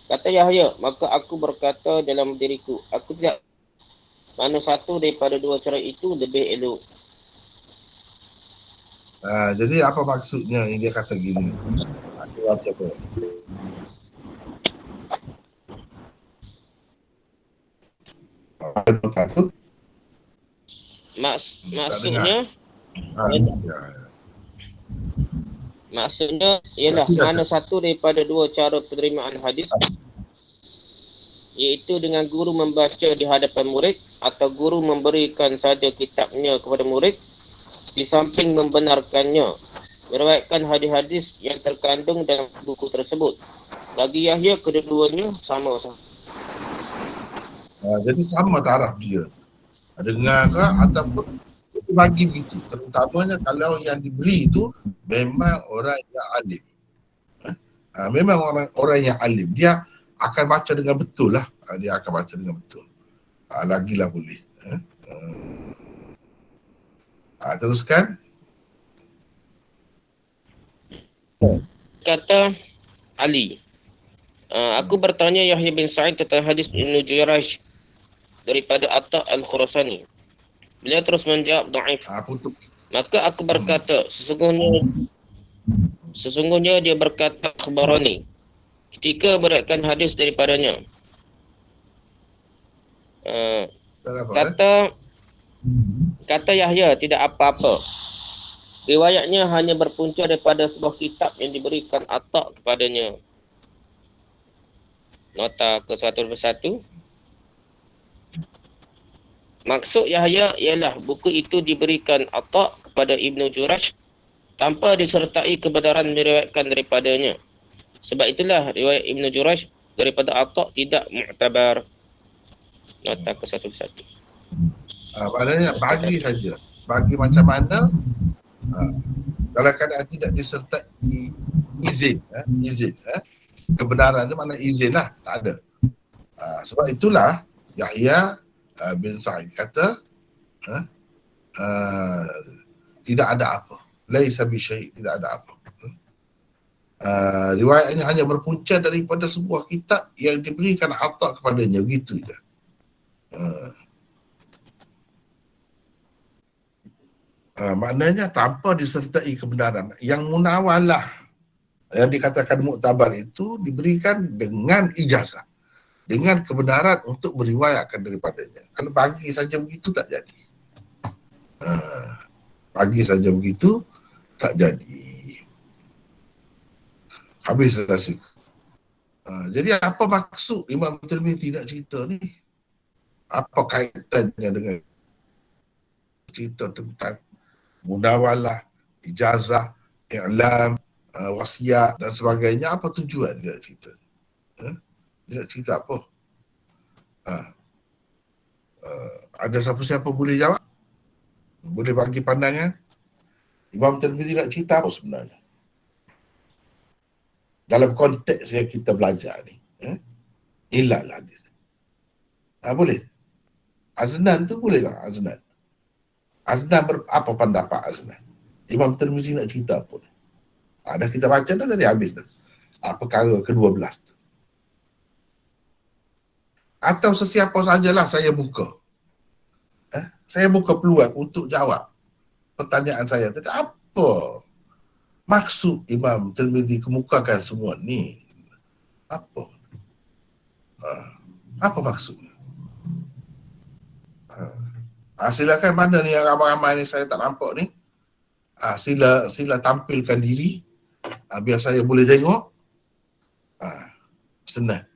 Kata Yahya, maka aku berkata dalam diriku, aku tidak mana satu daripada dua cara itu lebih elok. Jadi apa maksudnya yang dia kata gini? Aku baca apa? Maksudnya ialah mana satu daripada dua cara penerimaan hadis, iaitu dengan guru membaca di hadapan murid atau guru memberikan saja kitabnya kepada murid di samping membenarkannya, meriwayatkan hadis-hadis yang terkandung dalam buku tersebut. Bagi Yahya, kedua-duanya sama. Jadi sama taraf dia. Dengar ke ataupun bagi begitu. Terutamanya kalau yang diberi itu memang orang yang alim. Memang orang yang alim. Dia akan baca dengan betul lah. Dia akan baca dengan betul. Lagilah boleh. Teruskan. Kata Ali, aku bertanya Yahya bin Sa'id tentang hadis Ibnu Jurayj daripada Atta Al-Khurasani. Beliau terus menjawab dhaif. Maka aku berkata, sesungguhnya dia berkata khabarani ketika meriwayatkan hadis daripadanya. Kata Yahya, tidak apa-apa. Riwayatnya hanya berpunca daripada sebuah kitab yang diberikan Atta kepadanya. Nota ke-121. Maksud Yahya ialah buku itu diberikan Atta kepada Ibnu Jurayj tanpa disertai kebenaran meriwayatkan daripadanya. Sebab itulah riwayat Ibnu Jurayj daripada Atta tidak mu'tabar. Nota ke-121. Maknanya bagi saja. Bagi macam mana dalam keadaan tidak disertai izin. Kebenaran itu makna izin lah. Tak ada. Sebab itulah Yahya bin Sa'id kata tidak ada apa. Laisa bi syai', tidak ada apa. Riwayatnya hanya berpunca daripada sebuah kitab yang diberikan Atta kepadanya, begitu je. Maknanya tanpa disertai kebenaran. Yang munawalah Yang dikatakan muktabar itu diberikan dengan ijazah, dengan kebenaran untuk meriwayatkan daripadanya. Kalau bagi saja begitu tak jadi. Bagi saja begitu tak jadi. Habis dah situ. Jadi apa maksud Imam Tirmizi nak cerita ni? Apa kaitannya dengan cerita tentang mudawalah, ijazah, i'lam, wasiat dan sebagainya? Apa tujuan dia nak cerita? Dia nak cerita apa? Ada siapa-siapa boleh jawab? Boleh bagi pandangan? Imam Tirmizi nak cerita apa sebenarnya? Dalam konteks yang kita belajar ni. Ilal hadis. Boleh? Aznan tu boleh tak? Aznan apa pendapat Aznan? Imam Tirmizi nak cerita apa ni? Dah kita baca dah tadi habis tu. Perkara ke-12 tu. Atau sesiapa sajalah saya buka. Saya buka peluang untuk jawab pertanyaan saya tadi. Apa maksud Imam Tirmizi kemukakan semua ni? Apa? Apa maksudnya? Silakan, mana ni yang ramai-ramai ni saya tak nampak ni. Sila tampilkan diri. Biar saya boleh tengok. Senang.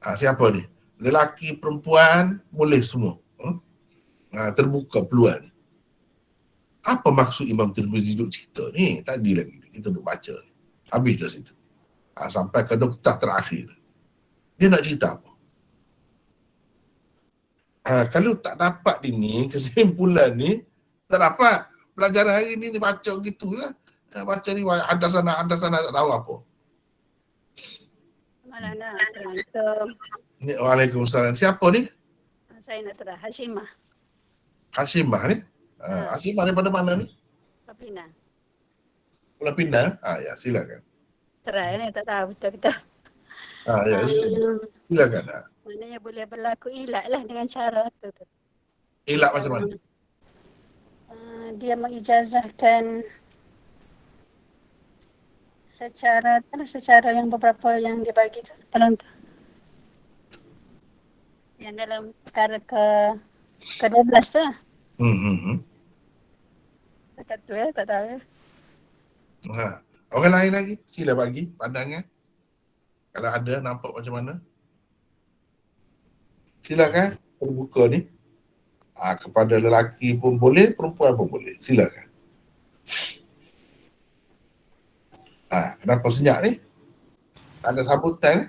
Siapa ni? Lelaki, perempuan, boleh semua. Terbuka peluang. Apa maksud Imam Tirmizi duk cerita ni? Tadi lagi kita duk baca ni. Habis dah situ. Sampai ke noktah terakhir. Dia nak cerita apa? Kalau tak dapat ini, kesimpulan ni, tak dapat. Pelajaran hari ni baca gitulah. Baca ni ada sana tak tahu apa. Assalamualaikum. Waalaikumsalam. Siapa ni? Saya nak terah Hashimah. Hashimah ni? Hashimah daripada mana ni? Pinang. Pulau Pinang? Ya, silakan. Terah ni tak tahu betul-betul. Ya, silakan. Maknanya boleh berlaku ilak lah dengan cara tu. Ilak macam mana? Dia mengijazahkan secara yang beberapa yang dibagi tu dalam tu. Yang dalam perkara ke-12 tu. Setakat tu tak tahu. Orang lain lagi, sila bagi pandangan. Kalau ada, nampak macam mana? Silakan, terbuka ni. Kepada lelaki pun boleh, perempuan pun boleh. Silakan. Kenapa senyap ni? Ada sambutan?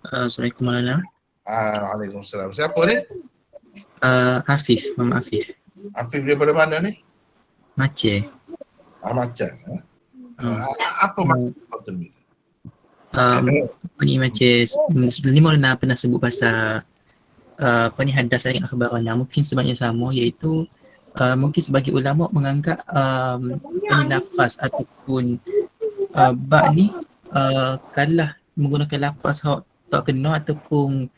Assalamualaikum warahmatullahi wabarakatuh. Waalaikumsalam. Siapa ni? Afif, Mama Afif. Afif daripada mana ni? Aceh. Macam. Apa maksud termini? Ni macam sebelum ni Maulana pernah sebut pasal hadas dari akhbarana, mungkin sebabnya sama, iaitu mungkin sebagai ulama menganggap lafaz ataupun bab ni kalah menggunakan lafaz hak tak kena ataupun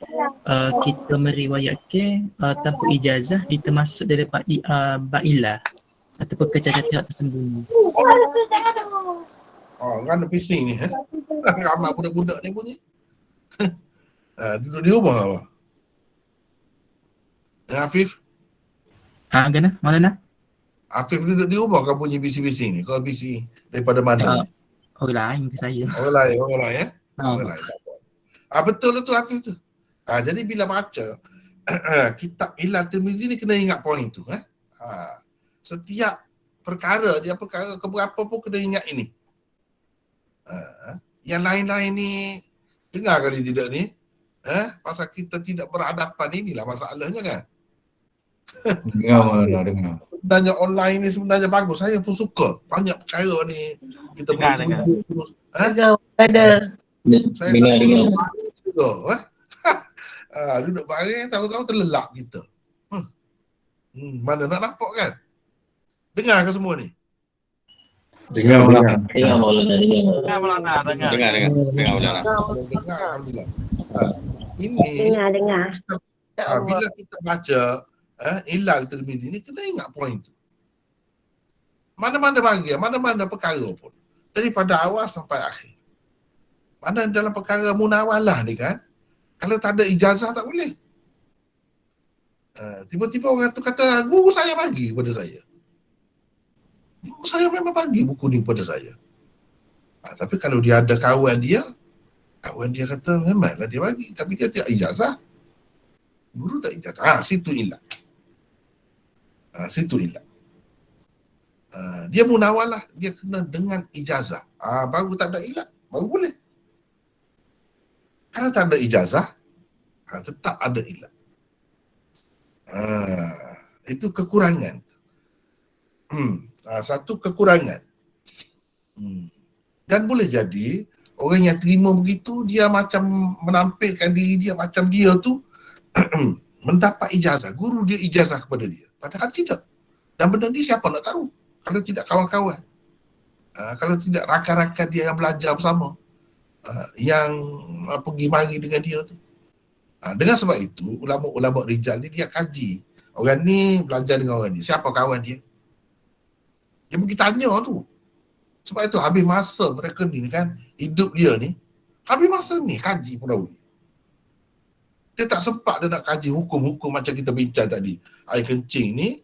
kita meriwayatkan tanpa ijazah itu termasuk daripada ba'ilah ataupun kecacatan tersembunyi. Kan ada pising ni. Ramai budak-budak ni bunyi. Duduk di rumah apa? Afif? Kena? Mana? Afif duduk di rumah kau bunyi bising-bising ni? Kau bising daripada mana? Orang lain ke saya. Orang lain ya? Orang lain. Betul tu Afif tu. Jadi bila baca kitab Ilal Tirmizi ni kena ingat poin tu. Setiap perkara dia keberapa pun kena ingat ini. Yang lain-lain ni dengar kali tidak ni? Pasal kita tidak berhadapan, inilah masalahnya kan. Dengar. Sebenarnya online ni sebenarnya bagus. Saya pun suka. Banyak perkara ni kita boleh tunjuk terus. Ada. Saya dengar. Duduk barang tahu-tahu terlelap kita. Mana nak nampak kan? Dengar ke semua ni? Dengar. Dengar Maulana. Alhamdulillah. Ini Dengar. bila kita baca Ilal Tirmizi ni kena ingat poin tu. Mana-mana bahagian, mana-mana perkara pun. Daripada awal sampai akhir. Mana dalam perkara munawalah ni kan, kalau tak ada ijazah tak boleh. Tiba-tiba orang tu kata, guru saya bagi kepada saya. Guru saya memang bagi buku ni kepada saya. Tapi kalau dia ada kawan dia kata memanglah dia bagi, tapi dia tak ijazah. Guru tak ijazah. Situ ilat. Situ ilat. Dia munawalah, dia kena dengan ijazah. Baru tak ada ilat, baru boleh. Kalau tak ada ijazah, tetap ada ilat. Itu kekurangan. Satu kekurangan. Dan boleh jadi orang yang terima begitu, dia macam menampilkan diri dia macam dia tu mendapat ijazah. Guru dia ijazah kepada dia. Padahal tidak. Dan benda ni siapa nak tahu? Kalau tidak kawan-kawan. Kalau tidak rakan-rakan dia yang belajar bersama. Yang pergi mari dengan dia tu. Dengan sebab itu, ulama-ulama rijal ni dia kaji. Orang ni belajar dengan orang ni. Siapa kawan dia? Dia pergi tanya tu. Sebab itu habis masa mereka ni kan, hidup dia ni, habis masa ni kaji perawi. Dia tak sempat dia nak kaji hukum-hukum macam kita bincang tadi. Air kencing ni,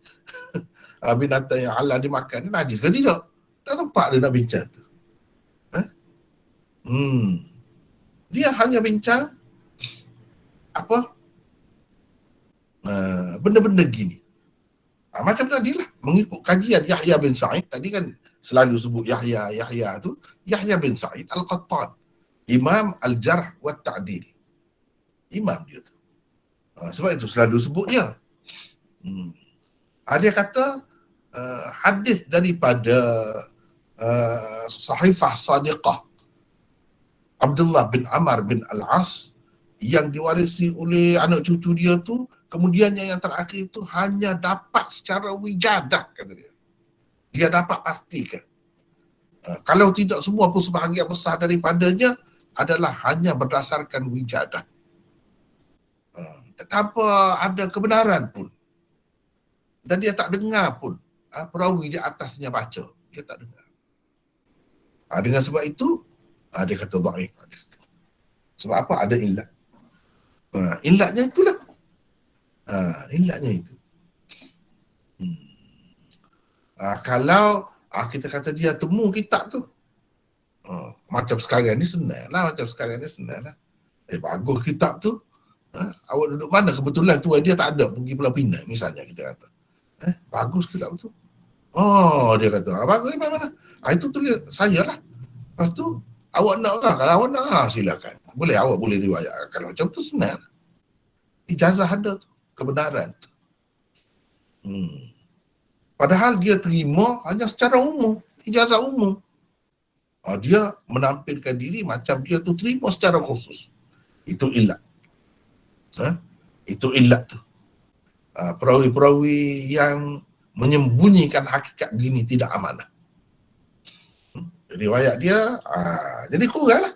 binatang yang halal dimakan ni najis ke tidak? Tak sempat dia nak bincang tu. Dia hanya bincang apa? Benda-benda gini. Macam tadilah, mengikut kajian Yahya bin Sa'id, tadi kan selalu sebut Yahya tu, Yahya bin Sa'id Al-Qattan, Imam Al-Jarh wa Ta'dil. Imam dia tu. Sebab itu selalu sebut dia. Dia kata hadis daripada Sahifah Sadiqah Abdullah bin Amr bin Al-As yang diwarisi oleh anak cucu dia tu, kemudiannya yang terakhir itu hanya dapat secara wijadah, kata dia. Dia dapat pastikan. Kalau tidak semua pun sebahagian besar daripadanya adalah hanya berdasarkan wijadah. Tanpa ada kebenaran pun. Dan dia tak dengar pun perawi di atasnya baca. Dia tak dengar. Dengan sebab itu, dia kata dhaif hadis tu. Sebab apa? Ada illat. Illatnya itulah. Illatnya itu. Kalau kita kata dia temu kitab tu, macam sekarang ni senang lah. Bagus kitab tu. Awak duduk mana? Kebetulan tu dia tak ada pergi Pulau Pinang misalnya, kita kata. Bagus kitab tu. Dia kata, bagus ni mana? Itu tulis saya lah. Lepas tu, awak nak lah. Kalau awak nak lah, silakan. Boleh, awak boleh riwayat. Kalau macam tu senang. Ijazah ada tu. Kebenaran tu. Padahal dia terima hanya secara umum. Ijazah umum. Dia menampilkan diri macam dia tu terima secara khusus. Itu illat. Itu illat tu. Perawi-perawi yang menyembunyikan hakikat gini tidak amanah. Riwayat dia jadi kurang lah.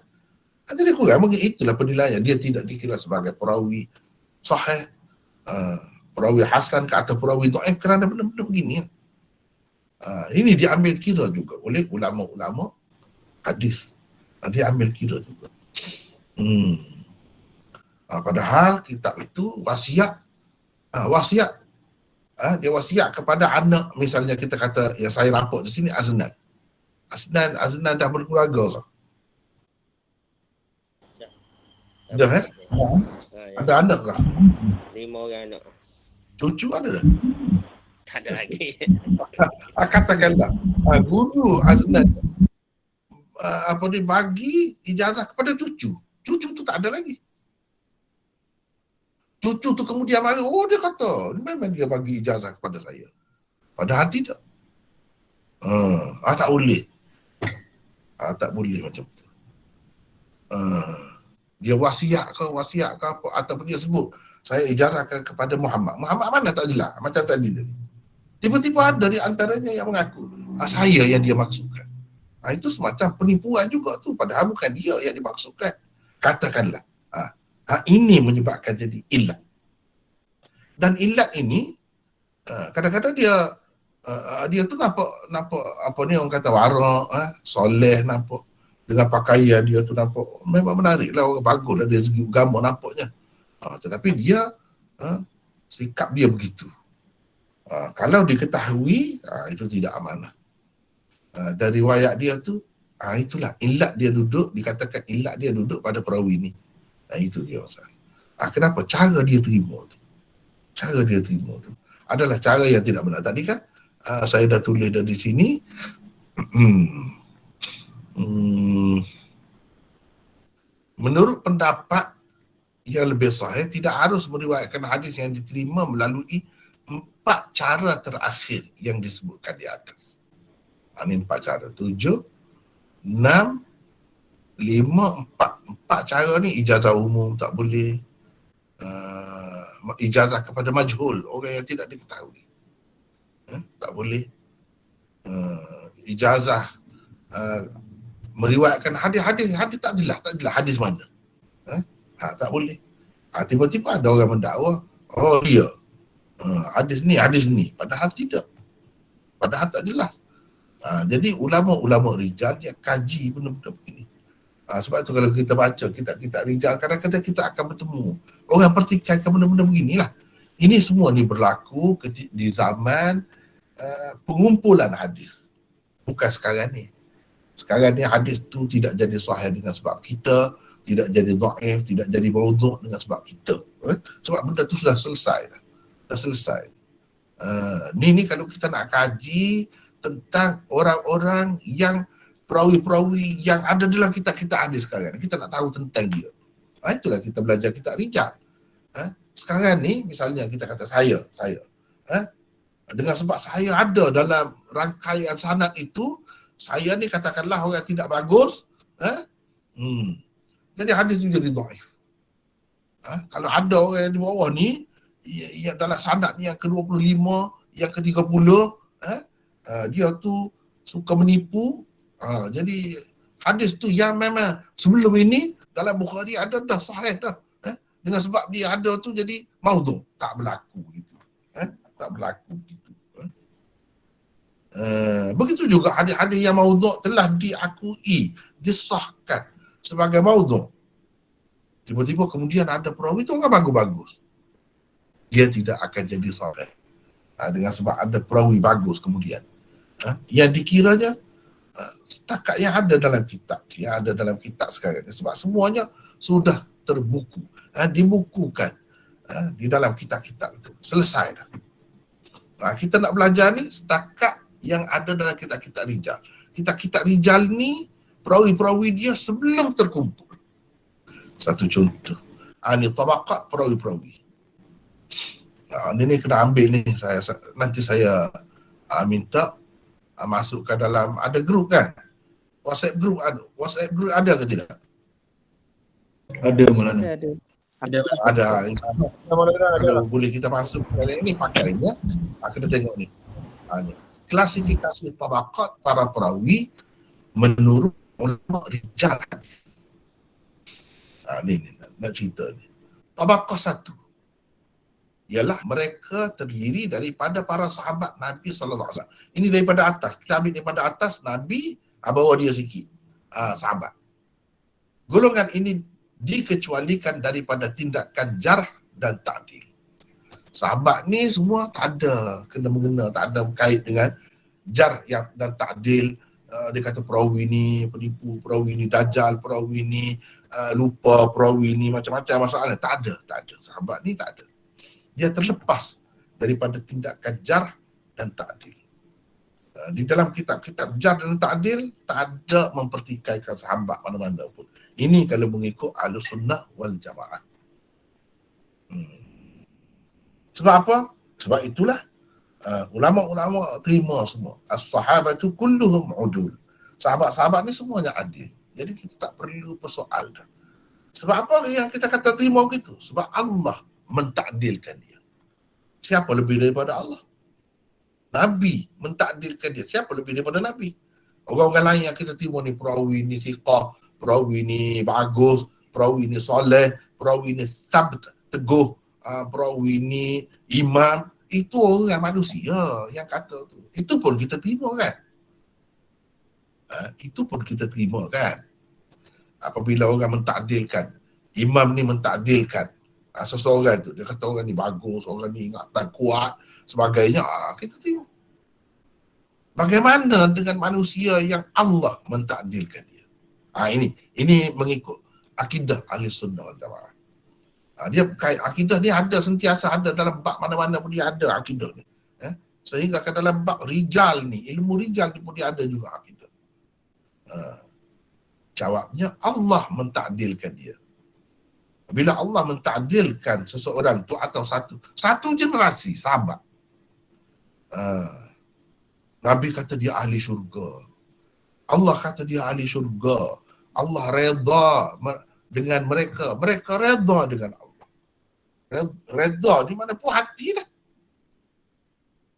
Jadi kurang. Mungkin itulah penilaian. Dia tidak dikira sebagai perawi sahih, perawi hasan ke atau perawi dhaif kerana benda-benda begini. Ini diambil kira juga oleh ulama-ulama hadis. Dia ambil kira juga. Padahal kitab itu wasiat. Dia wasiat kepada anak. Misalnya kita kata yang saya nampak di sini Aznan dah berkeluarga ke? Dah Ada anak ke? 5 orang anak. Cucu ada dah? Tak ada lagi. Katakanlah guru Aznan bagi ijazah kepada cucu. Cucu tu tak ada lagi. Cucu tu kemudian mari, dia kata memang dia bagi ijazah kepada saya. Padahal tidak. Tak boleh. Tak boleh macam tu. Dia wasiat ke apa, ataupun dia sebut saya ijazahkan kepada Muhammad. Muhammad mana tak jelas, macam tadi. Tiba-tiba ada di antaranya yang mengaku saya yang dia maksudkan. Itu semacam penipuan juga tu, padahal bukan dia yang dimaksudkan. Katakanlah ini menyebabkan jadi illat. Dan illat ini kadang-kadang dia dia tu nampak apa ni orang kata warak, soleh nampak. Dengan pakaian dia tu nampak memang menarik lah, orang bagus lah dari segi agama nampaknya. Tetapi dia sikap dia begitu. Kalau diketahui, itu tidak amanah. Dari riwayat dia tu, itulah ilat dia duduk, dikatakan ilat dia duduk pada perawi ni. Itu dia masalah. Kenapa? Cara dia terima tu. Cara dia terima tu adalah cara yang tidak benar. Tadi kan saya dah tulis dari sini. Menurut pendapat yang lebih sahih, tidak harus meriwayatkan hadis yang diterima melalui 4 cara terakhir yang disebutkan di atas. Ini 4 cara. 7, 6, 5, 4. 4 cara ni ijazah umum tak boleh. Ijazah kepada majhul, orang yang tidak diketahui, tak boleh. Ijazah meriwayatkan hadis tak jelas hadis mana, tak boleh. Tiba-tiba ada orang mendakwa, dia hadis ni, padahal tidak, padahal tak jelas. Jadi ulama-ulama rijal dia kaji benda-benda begini. Sebab tu kalau kita baca kitab-kitab rijal, kadang-kadang kita akan bertemu orang pertikaikan benda-benda beginilah. Ini semua ni berlaku di zaman pengumpulan hadis, bukan sekarang ni. Sekarang ni hadis tu tidak jadi sahih dengan sebab kita, tidak jadi dhaif, tidak jadi maudhu' dengan sebab kita. Sebab benda tu sudah selesai dah. Dah selesai. Ni kalau kita nak kaji tentang orang-orang yang perawi-perawi yang ada dalam kitab-kitab hadis sekarang, kita nak tahu tentang dia. Itulah kita belajar kitab rijal. Sekarang ni misalnya kita kata saya dengan sebab saya ada dalam rangkaian sanad itu, saya ni katakanlah orang tidak bagus, jadi hadis itu jadi dhaif. Kalau ada orang di bawah ni yang dalam sanad ni yang ke-25, yang ke-30, dia tu suka menipu, jadi hadis tu yang memang sebelum ini dalam Bukhari ada dah sahih dah, dengan sebab dia ada tu jadi maudhu', tak berlaku gitu, tak berlaku gitu. Begitu juga hadis-hadis yang maudhu' telah diakui, disahkan sebagai maudhu', tiba-tiba kemudian ada perawi itu orang bagus-bagus, dia tidak akan jadi sahih dengan sebab ada perawi bagus kemudian. Yang dikiranya setakat yang ada dalam kitab, sekarang, sebab semuanya sudah terbuku, dibukukan di dalam kitab-kitab itu, selesai dah. Kita nak belajar ni setakat yang ada dalam kitab-kitab rijal. Kitab-kitab rijal ni perawi-perawi dia sebelum terkumpul. Satu contoh, ni tabaqat perawi-perawi. Ini kena ambil ni, nanti saya minta masukkan dalam, ada grup kan? WhatsApp group ada ke tidak? Ada Maulana. Ada. Kalau boleh kita masuk kali ini pakainya, kita tengok ni. Ni klasifikasi tabaqat para perawi menurut ulama rijal hadis. Ni nak cerita ni. Tabaqah 1 ialah mereka terdiri daripada para sahabat Nabi SAW. Ini daripada atas. Kita ambil daripada atas, Nabi, bawa dia sikit. Sahabat. Golongan ini dikecualikan daripada tindakan jarh dan ta'dil. Sahabat ni semua tak ada kena-mengena, tak ada berkait dengan jarh dan ta'dil. Dia kata perawi ni penipu, perawi ni dajjal, perawi ni lupa, perawi ni macam-macam masalah. Tak ada. Sahabat ni tak ada. Dia terlepas daripada tindakan jarh dan ta'dil. Di dalam kitab-kitab jarh dan ta'dil tak ada mempertikaikan sahabat mana-mana pun. Ini kalau mengikut Ahlus Sunnah wal Jamaah. Sebab apa? Sebab itulah ulama-ulama terima semua. As-sahabatu kulluhum udul. Sahabat-sahabat ni semuanya adil. Jadi kita tak perlu persoal dah. Sebab apa yang kita kata terima begitu? Sebab Allah mentakdilkan dia. Siapa lebih daripada Allah? Nabi mentakdilkan dia. Siapa lebih daripada Nabi? Orang-orang lain yang kita terima ni, perawi ni thiqah, perawi ni bagus, perawi ni soleh, perawi ni sabt, teguh, perawi ni imam, Itu orang manusia yang kata tu. Itu pun kita terima kan? Itu pun kita terima kan? Apabila orang mentakdilkan, imam ni mentakdilkan seseorang tu, dia kata orang ni bagus, orang ni ingatan kuat, sebagainya, kita terima. Bagaimana dengan manusia yang Allah mentakdilkan dia? Ini mengikut akidah ahli sunnah wal jamaah. Dia akidah ni ada, sentiasa ada dalam bab mana-mana pun dia ada akidah ni. Sehingga ke dalam bab rijal ni, ilmu rijal ni pun dia ada juga akidah. Jawabnya Allah mentakdilkan dia. Bila Allah mentakdilkan seseorang tu atau satu generasi sahabat, Nabi kata dia ahli syurga. Allah kata dia ahli syurga. Allah redha dengan mereka. Mereka redha dengan Allah. Redha di mana puas hati dah.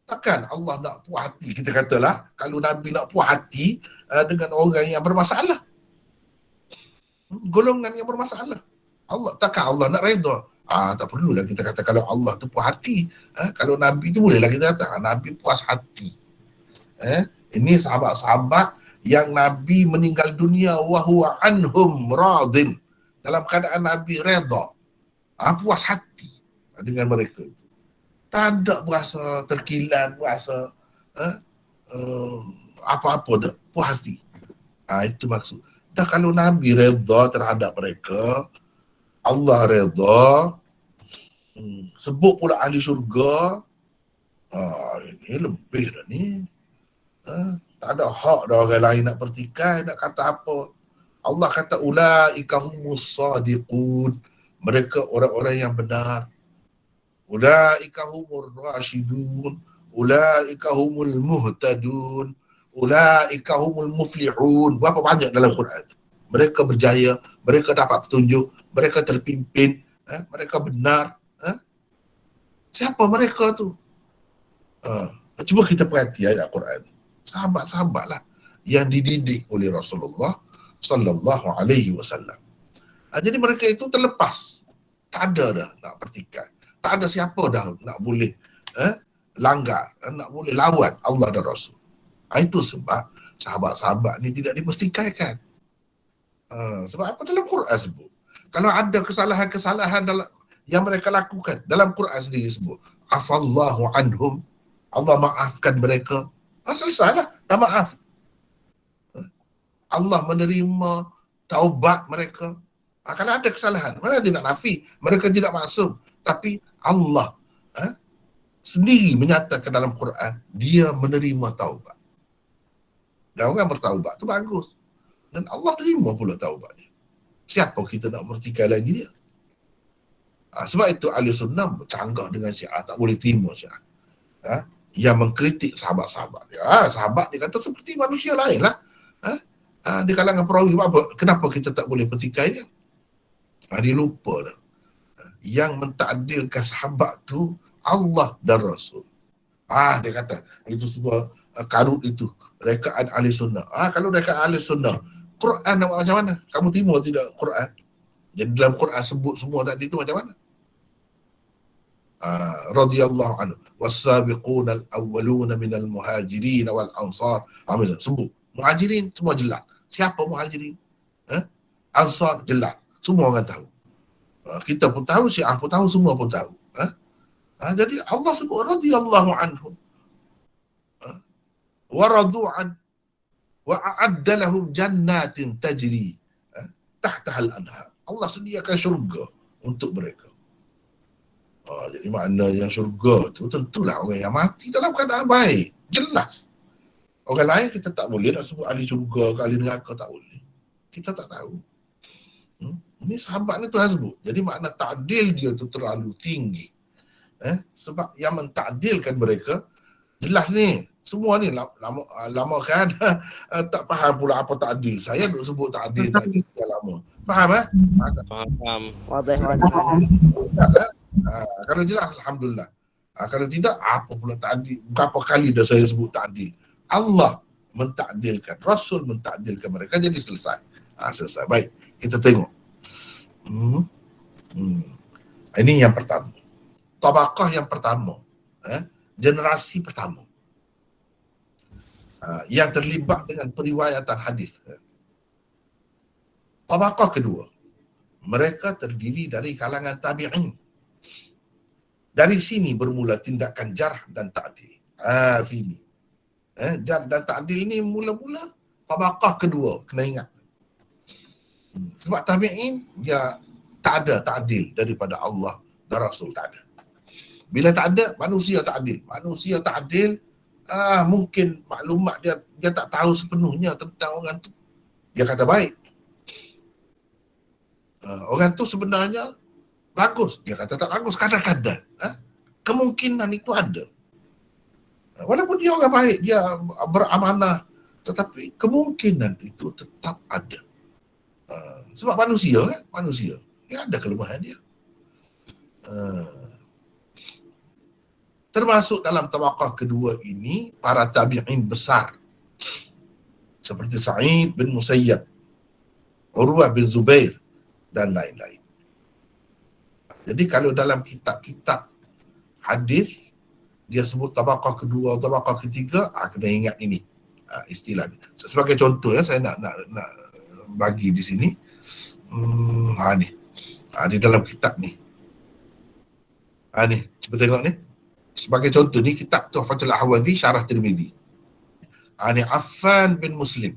Takkan Allah nak puas hati, kita katalah, kalau Nabi nak puas hati dengan orang yang bermasalah. Golongan yang bermasalah. Takkan Allah nak redha? Tak perlulah kita kata kalau Allah tu puas hati. Kalau Nabi tu bolehlah kita kata Nabi puas hati. Ini sahabat-sahabat yang Nabi meninggal dunia wa huwa anhum radin, dalam keadaan Nabi redha, puas hati dengan mereka itu. Tak ada berasa terkilan, berasa apa-apa dah, puas hati. Itu maksud. Dah kalau Nabi redha terhadap mereka, Allah redha, sebut pula ahli syurga, ini lebih dah ni. Tak ada hak dah orang lain nak pertikai, nak kata apa. Allah kata ulaika humus sadiqun, mereka orang-orang yang benar. Ulaika humur rasyidun, ulaika humul muhtadun, ulaika humul muflihun. Berapa banyak dalam Quran. Mereka berjaya, mereka dapat petunjuk, mereka terpimpin, mereka benar. Siapa mereka tu? Cuba kita perhati ayat Quran. Sahabat-sahabat lah yang dididik oleh Rasulullah sallallahu alaihi wasallam. Jadi mereka itu terlepas. Tak ada dah nak pertikai. Tak ada siapa dah nak boleh langgar, nak boleh lawan Allah dan Rasul. Itu sebab sahabat-sahabat ni tidak dipertikaikan. Sebab apa? Dalam Quran sebut. Kalau ada kesalahan-kesalahan dalam yang mereka lakukan, dalam Quran sendiri sebut, afallahu anhum, Allah maafkan mereka. Selesailah, dah maaf. Allah menerima taubat mereka. Kalau ada kesalahan, mana tidak nafi, mereka tidak maksum, tapi Allah sendiri menyatakan dalam Quran, dia menerima taubat. Dan orang bertaubat tu bagus. Dan Allah terima pula taubat dia. Siapa kita nak bertikai lagi dia? Sebab itu ahli sunnah bercanggah dengan Syiah, tak boleh terima Syiah yang mengkritik sahabat-sahabat dia. Sahabat dia kata seperti manusia lain lah. Di kalangan perawi, kenapa kita tak boleh pertikai dia? Dia lupa dah. Yang mentakdilkan sahabat tu Allah dan Rasul. Dia kata itu semua karut itu rekaan ahli sunnah. Kalau rekaan ahli sunnah, Quran nak macam mana? Kamu terima tidak Quran? Jadi dalam Quran sebut semua tadi tu macam mana? Radhiyallahu anhu was-sabiquna al-awwaluna minal muhajirin wal ansar. Sebut muhajirin semua jelas. Siapa muhajirin? Ansar jelas. Semua orang tahu. Kita pun tahu, Syiah pun tahu, semua pun tahu. Jadi Allah sebut radhiyallahu anhum wa radu'an wa a'adda lahum jannatin tajri tahtaha al-anhar. Allah sediakan syurga untuk mereka. Jadi maknanya syurga tu tentulah orang yang mati dalam keadaan baik. Jelas. Orang lain kita tak boleh nak sebut ahli syurga ke ahli neraka, tak boleh. Kita tak tahu. Ini sahabat ni Tuhan sebut. Jadi makna takdil dia tu terlalu tinggi. Sebab yang mentakdilkan mereka, jelas ni. Semua ni lama kan tak faham pula apa takdil. Saya duk sebut takdil tadi dah lama. Faham Faham. Kalau jelas alhamdulillah. Kalau tidak, apa pula takdil? Berapa kali dah saya sebut takdil? Allah mentakdilkan, Rasul mentakdilkan mereka, jadi selesai. Selesai. Baik, kita tengok. Ini yang pertama. Tabaqah yang pertama generasi pertama yang terlibat dengan periwayatan hadis. Tabaqah kedua, mereka terdiri dari kalangan tabi'in. Dari sini bermula tindakan jarh dan ta'dil. Sini. Jarh dan ta'dil ni mula-mula tabaqah kedua, kena ingat. Sebab tabi'in dia tak ada ta'dil daripada Allah dan Rasul, tak ada. Bila tak ada, manusia ta'dil. Manusia ta'dil, mungkin maklumat dia tak tahu sepenuhnya tentang orang tu. Dia kata baik. Orang tu sebenarnya bagus, dia kata tak bagus, kadang-kadang kemungkinan itu ada. Walaupun dia orang baik, dia beramanah, tetapi kemungkinan itu tetap ada. Sebab manusia kan, manusia dia ada kelemahan dia. Termasuk dalam tabaqah kedua ini para tabi'in besar seperti Sa'id bin Musayyab, Urwah bin Zubair dan lain-lain. Jadi kalau dalam kitab-kitab hadis dia sebut tabaqah kedua, tabaqah ketiga, kena ingat ini istilah ni. Sebagai contoh saya nak bagi di sini. Ni. Di dalam kitab ni. Ni, cuba tengok ni. Sebagai contoh ni kitab Tuhfatul Ahwazi Syarah Tirmizi. Ni Affan bin Muslim.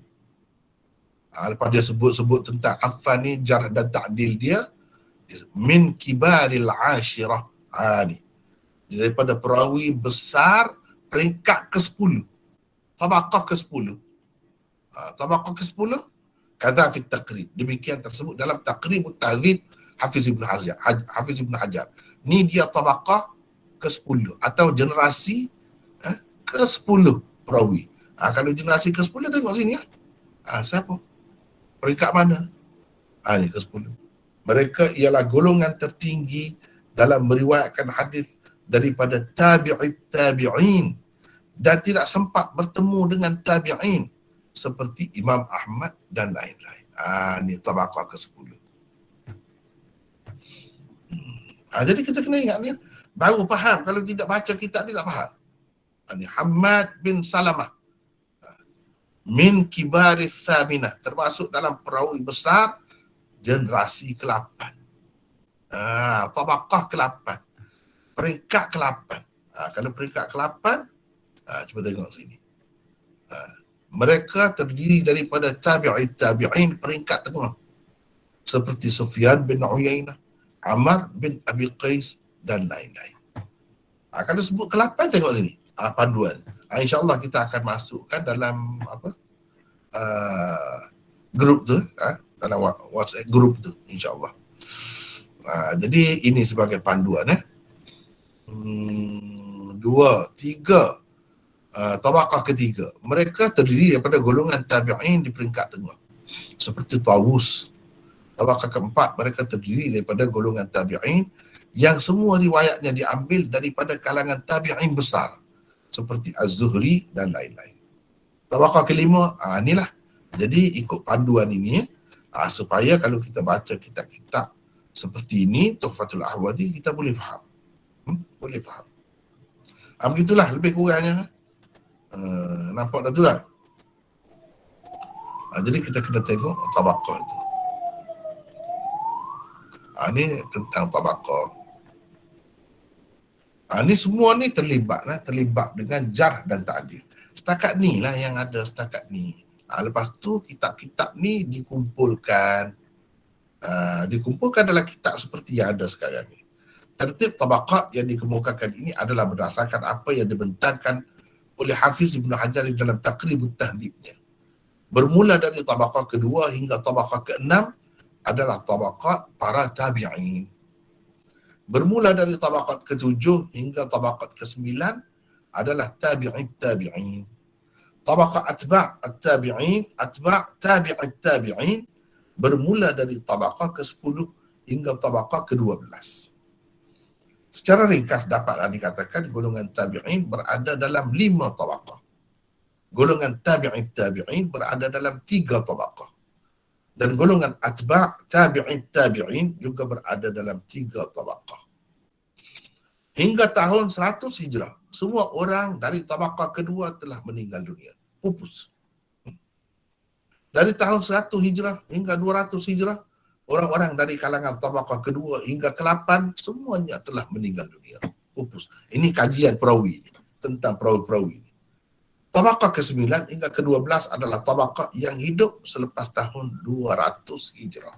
Lepas dia sebut tentang Affan ni, jarh dan ta'dil dia min kibaril ashirah. Ni daripada perawi besar peringkat ke-10, tabaqah ke-10. Tabaqah ke-10 kata fi taqrib, demikian tersebut dalam Taqribut Tahdzib Hafiz Ibn Hajar. Ni dia tabaqah ke-10 atau generasi ke-10 perawi. Kalau generasi ke-10 tengok sini siapa? Peringkat mana? Ni ke-10. Mereka ialah golongan tertinggi dalam meriwayatkan hadis daripada tabi'in dan tidak sempat bertemu dengan tabi'in seperti Imam Ahmad dan lain-lain. Ni tabaqah ke-10. Jadi kita kena ingat ni, baru faham. Kalau tidak baca kitab ni tak faham. Ni Hammad bin Salamah min kibarith thaminah, termasuk dalam perawi besar generasi ke-8. Tabaqah ke-8, peringkat ke-8. Kalau peringkat ke-8, cuba tengok sini. Mereka terdiri daripada tabi'in peringkat tengah seperti Sufyan bin Uyainah, Amr bin Abi Qais dan lain-lain. Kalau sebut ke-8 tengok sini, panduan. InsyaAllah kita akan masukkan dalam grup tu, dalam WhatsApp grup tu, insyaAllah. Jadi ini sebagai panduan. 2, 3, tabaqah ketiga, mereka terdiri daripada golongan tabi'in di peringkat tengah seperti Tawus. Tabaqah keempat, mereka terdiri daripada golongan tabi'in yang semua riwayatnya diambil daripada kalangan tabi'in besar seperti Az-Zuhri dan lain-lain. Tabaqah kelima, inilah. Jadi ikut panduan ini supaya kalau kita baca kitab-kitab seperti ini, Tuhfatul Ahwazi, kita boleh faham. Boleh faham. Begitulah lebih kurangnya. Nampak dah tu lah. Jadi kita kena tengok tabaqah itu. Ini tentang tabaqah. Ni semua ni terlibat dengan jarh dan ta'dil. Setakat ni lah yang ada setakat ni. Lepas tu kitab-kitab ni dikumpulkan. Dikumpulkan dalam kitab seperti yang ada sekarang ni. Tertib tabaqat yang dikemukakan ini adalah berdasarkan apa yang dibentangkan oleh Hafiz Ibn Hajar di dalam Taqribut Tahdzibnya. Bermula dari tabaqat kedua hingga tabaqat ke-6 adalah tabaqat para tabi'in. Bermula dari tabaqat ke-7 hingga tabaqat ke-9 adalah tabi'in. Tabaqat atba' tabi'in bermula dari tabaqat ke-10 hingga tabaqat ke-12. Secara ringkas dapatlah dikatakan golongan tabi'in berada dalam 5 tabaqah. Golongan tabi'in berada dalam 3 tabaqah. Dan golongan atba' tabi'in juga berada dalam 3 tabaqah. hingga tahun 100 Hijrah, semua orang dari tabaqah kedua telah meninggal dunia. Pupus. Dari tahun 100 Hijrah hingga 200 Hijrah, orang-orang dari kalangan tabaqah kedua hingga ke-8 semuanya telah meninggal dunia. Pupus. Ini kajian perawi tentang perawi-perawi. Tabaqah ke-9 hingga ke-12 adalah tabaqah yang hidup selepas tahun 200 Hijrah.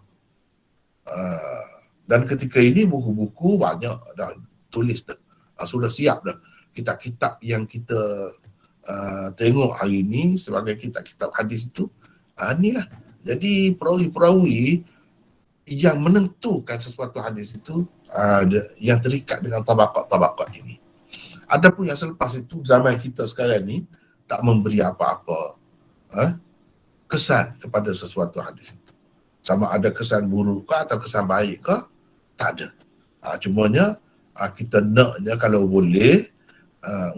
Dan ketika ini buku-buku banyak dah tulis dah. Sudah siap dah. Kitab-kitab yang kita tengok hari ini sebagai kitab-kitab hadis itu, inilah. Jadi perawi-perawi yang menentukan sesuatu hadis itu yang terikat dengan tabaqat-tabaqat ini. Adapun yang selepas itu, zaman kita sekarang ni tak memberi apa-apa kesan kepada sesuatu hadis itu. Sama ada kesan buruk ke atau kesan baik ke, tak ada. Cumanya kita naknya kalau boleh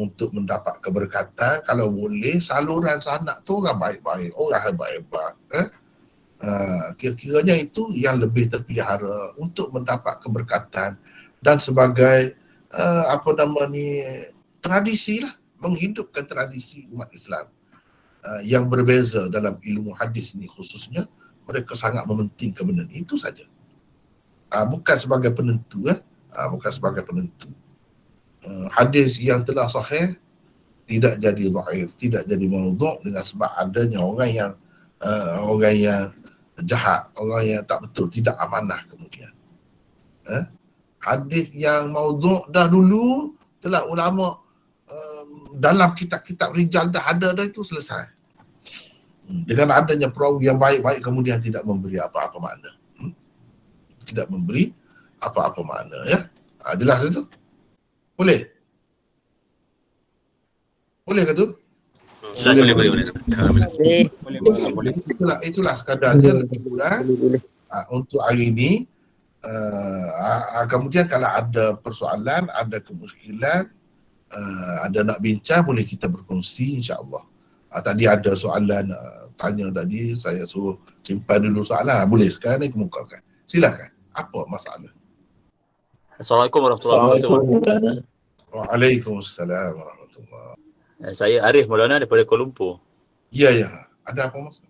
untuk mendapat keberkatan, kalau boleh saluran sanak tu orang baik-baik, orang hebat-hebat. Kira-kiranya itu yang lebih terpelihara untuk mendapat keberkatan dan sebagai tradisi lah, menghidupkan tradisi umat Islam yang berbeza dalam ilmu hadis ni khususnya. Mereka sangat mementingkan benda ni, itu saja. Bukan sebagai penentu, bukan sebagai penentu. Hadis yang telah sahih tidak jadi dhaif, tidak jadi maudhu' dengan sebab adanya orang yang jahat, orang yang tak betul, tidak amanah kemudian. Hadis yang maudhu' dah dulu telah ulama dalam kitab-kitab rijal dah ada dah, itu selesai. Dengan adanya perawi yang baik-baik kemudian tidak memberi apa-apa makna. Tidak memberi apa-apa makna, ya. Jelas itu? Boleh? Boleh ke tu? Boleh. Itulah sekadar dia lebih kurang untuk hari ini. Kemudian kalau ada persoalan, ada kemuskilan, ada nak bincang, boleh kita berkongsi, insya-Allah. Tadi ada soalan tanya tadi, saya suruh simpan dulu soalan. Boleh sekarang ni kemukakan. Silakan. Apa masalah? Assalamualaikum warahmatullahi wabarakatuh. Waalaikumsalam warahmatullahi. Saya Arif Maulana daripada Kuala Lumpur. Ya. Ada apa masalah?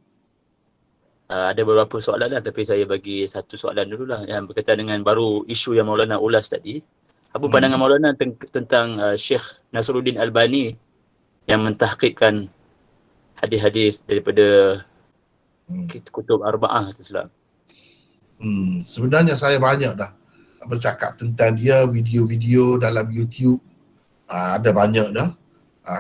Ada beberapa soalan lah, tapi saya bagi satu soalan dululah yang berkaitan dengan baru isu yang Maulana ulas tadi. Apa pandangan Maulana tentang Syekh Nasruddin Albani yang mentahqiqkan hadis-hadis daripada kutub Arba'ah Islam? Sebenarnya saya banyak dah bercakap tentang dia, video-video dalam YouTube. Ada banyak dah.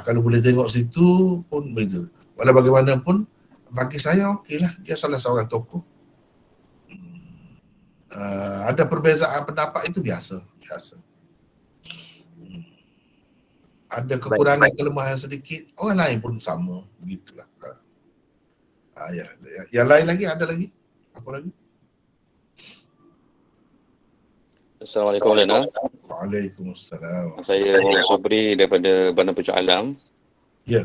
Kalau boleh tengok situ pun begitu. Walau bagaimanapun, bagi saya okeylah, dia salah seorang tokoh. Ada perbezaan pendapat, itu biasa. Ada kekurangan, kelemahan sedikit, orang lain pun sama, begitulah. Yang lain lagi, ada lagi? Apa lagi? Assalamualaikum Maulana. Waalaikumsalam. Saya Muhammad Sobri daripada Bandar Pucuk Alam. Ya.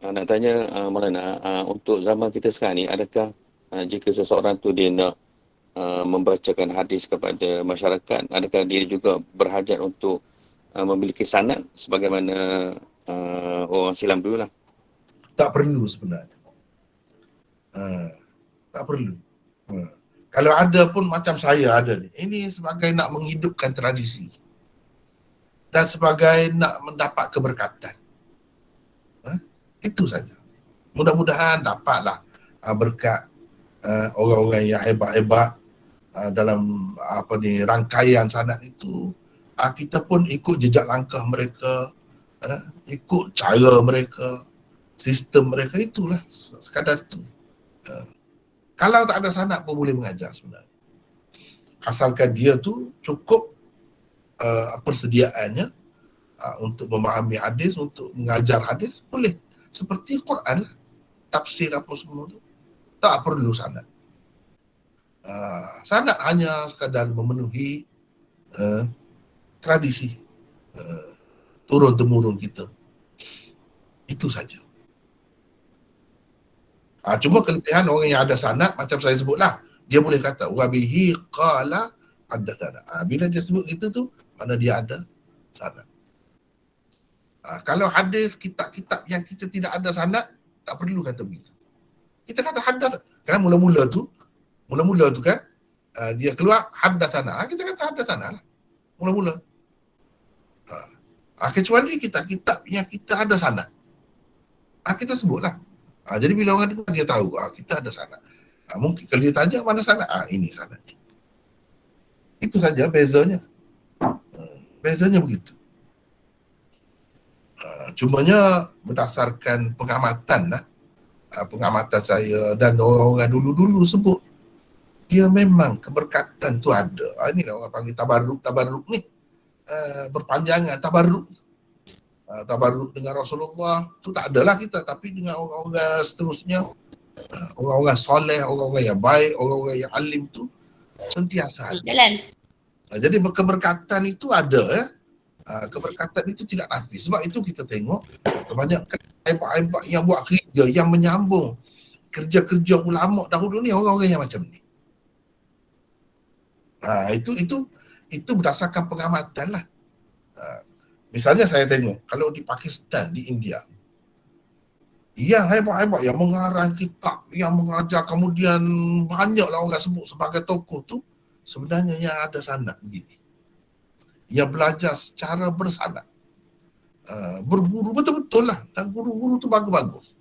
Nak tanya Maulana, untuk zaman kita sekarang ni, adakah jika seseorang tu dia nak membacakan hadis kepada masyarakat, adakah dia juga berhajat untuk memiliki sanad sebagaimana orang silam dulu lah? Tak perlu sebenarnya. Tak perlu. Kalau ada pun macam saya ada ni. Ini sebagai nak menghidupkan tradisi. Dan sebagai nak mendapat keberkatan. Itu saja. Mudah-mudahan dapatlah berkat orang-orang yang hebat-hebat dalam rangkaian sanad itu. Kita pun ikut jejak langkah mereka, ikut cara mereka, sistem mereka, itulah sekadar itu. Kalau tak ada sanad pun boleh mengajar sebenarnya. Asalkan dia tu cukup persediaannya untuk memahami hadis, untuk mengajar hadis, boleh. Seperti Quran lah, tafsir apa semua tu. Tak perlu sanad. Sanad hanya sekadar memenuhi tradisi turun-temurun kita. Itu saja. Cuma kelebihan orang yang ada sanad, macam saya sebutlah, dia boleh kata wabihi qala haddatsana. Bila dia sebut gitu tu, mana dia ada sanad. Kalau hadis kitab-kitab yang kita tidak ada sanad, tak perlu kata begitu. Kita kata hadas, kan mula-mula tu kan dia keluar haddatsana, kita kata haddatsana lah mula-mula. Kecuali kitab-kitab yang kita ada sanad, kita sebutlah. Jadi bila orang dengar dia tahu kita ada sanad. Mungkin kalau dia tanya mana sanad, ini sanad. Itu saja bezanya. Bezanya begitu. Cumanya berdasarkan pengamatan saya dan orang-orang dulu-dulu sebut, dia memang keberkatan tu ada. Inilah orang panggil tabarruk ni. Berpanjangan tabarruk. Tabarruk dengan Rasulullah tu tak adalah kita, tapi dengan orang-orang seterusnya, orang-orang soleh, orang-orang yang baik, orang-orang yang alim tu sentiasa ada. Jadi keberkatan itu ada. Keberkatan itu tidak nafis. Sebab itu kita tengok kebanyakan hebat-hebat yang buat kerja, yang menyambung kerja-kerja ulama dahulu ni, orang-orang yang macam ni. Itu berdasarkan pengamatan lah. Misalnya saya tengok kalau di Pakistan, di India, yang hebat-hebat yang mengarang kitab, yang mengajar, kemudian banyaklah orang sebut sebagai tokoh tu, sebenarnya yang ada sanad begini. Yang belajar secara bersanad, berguru betul-betul lah, dan guru-guru tu bagus-bagus.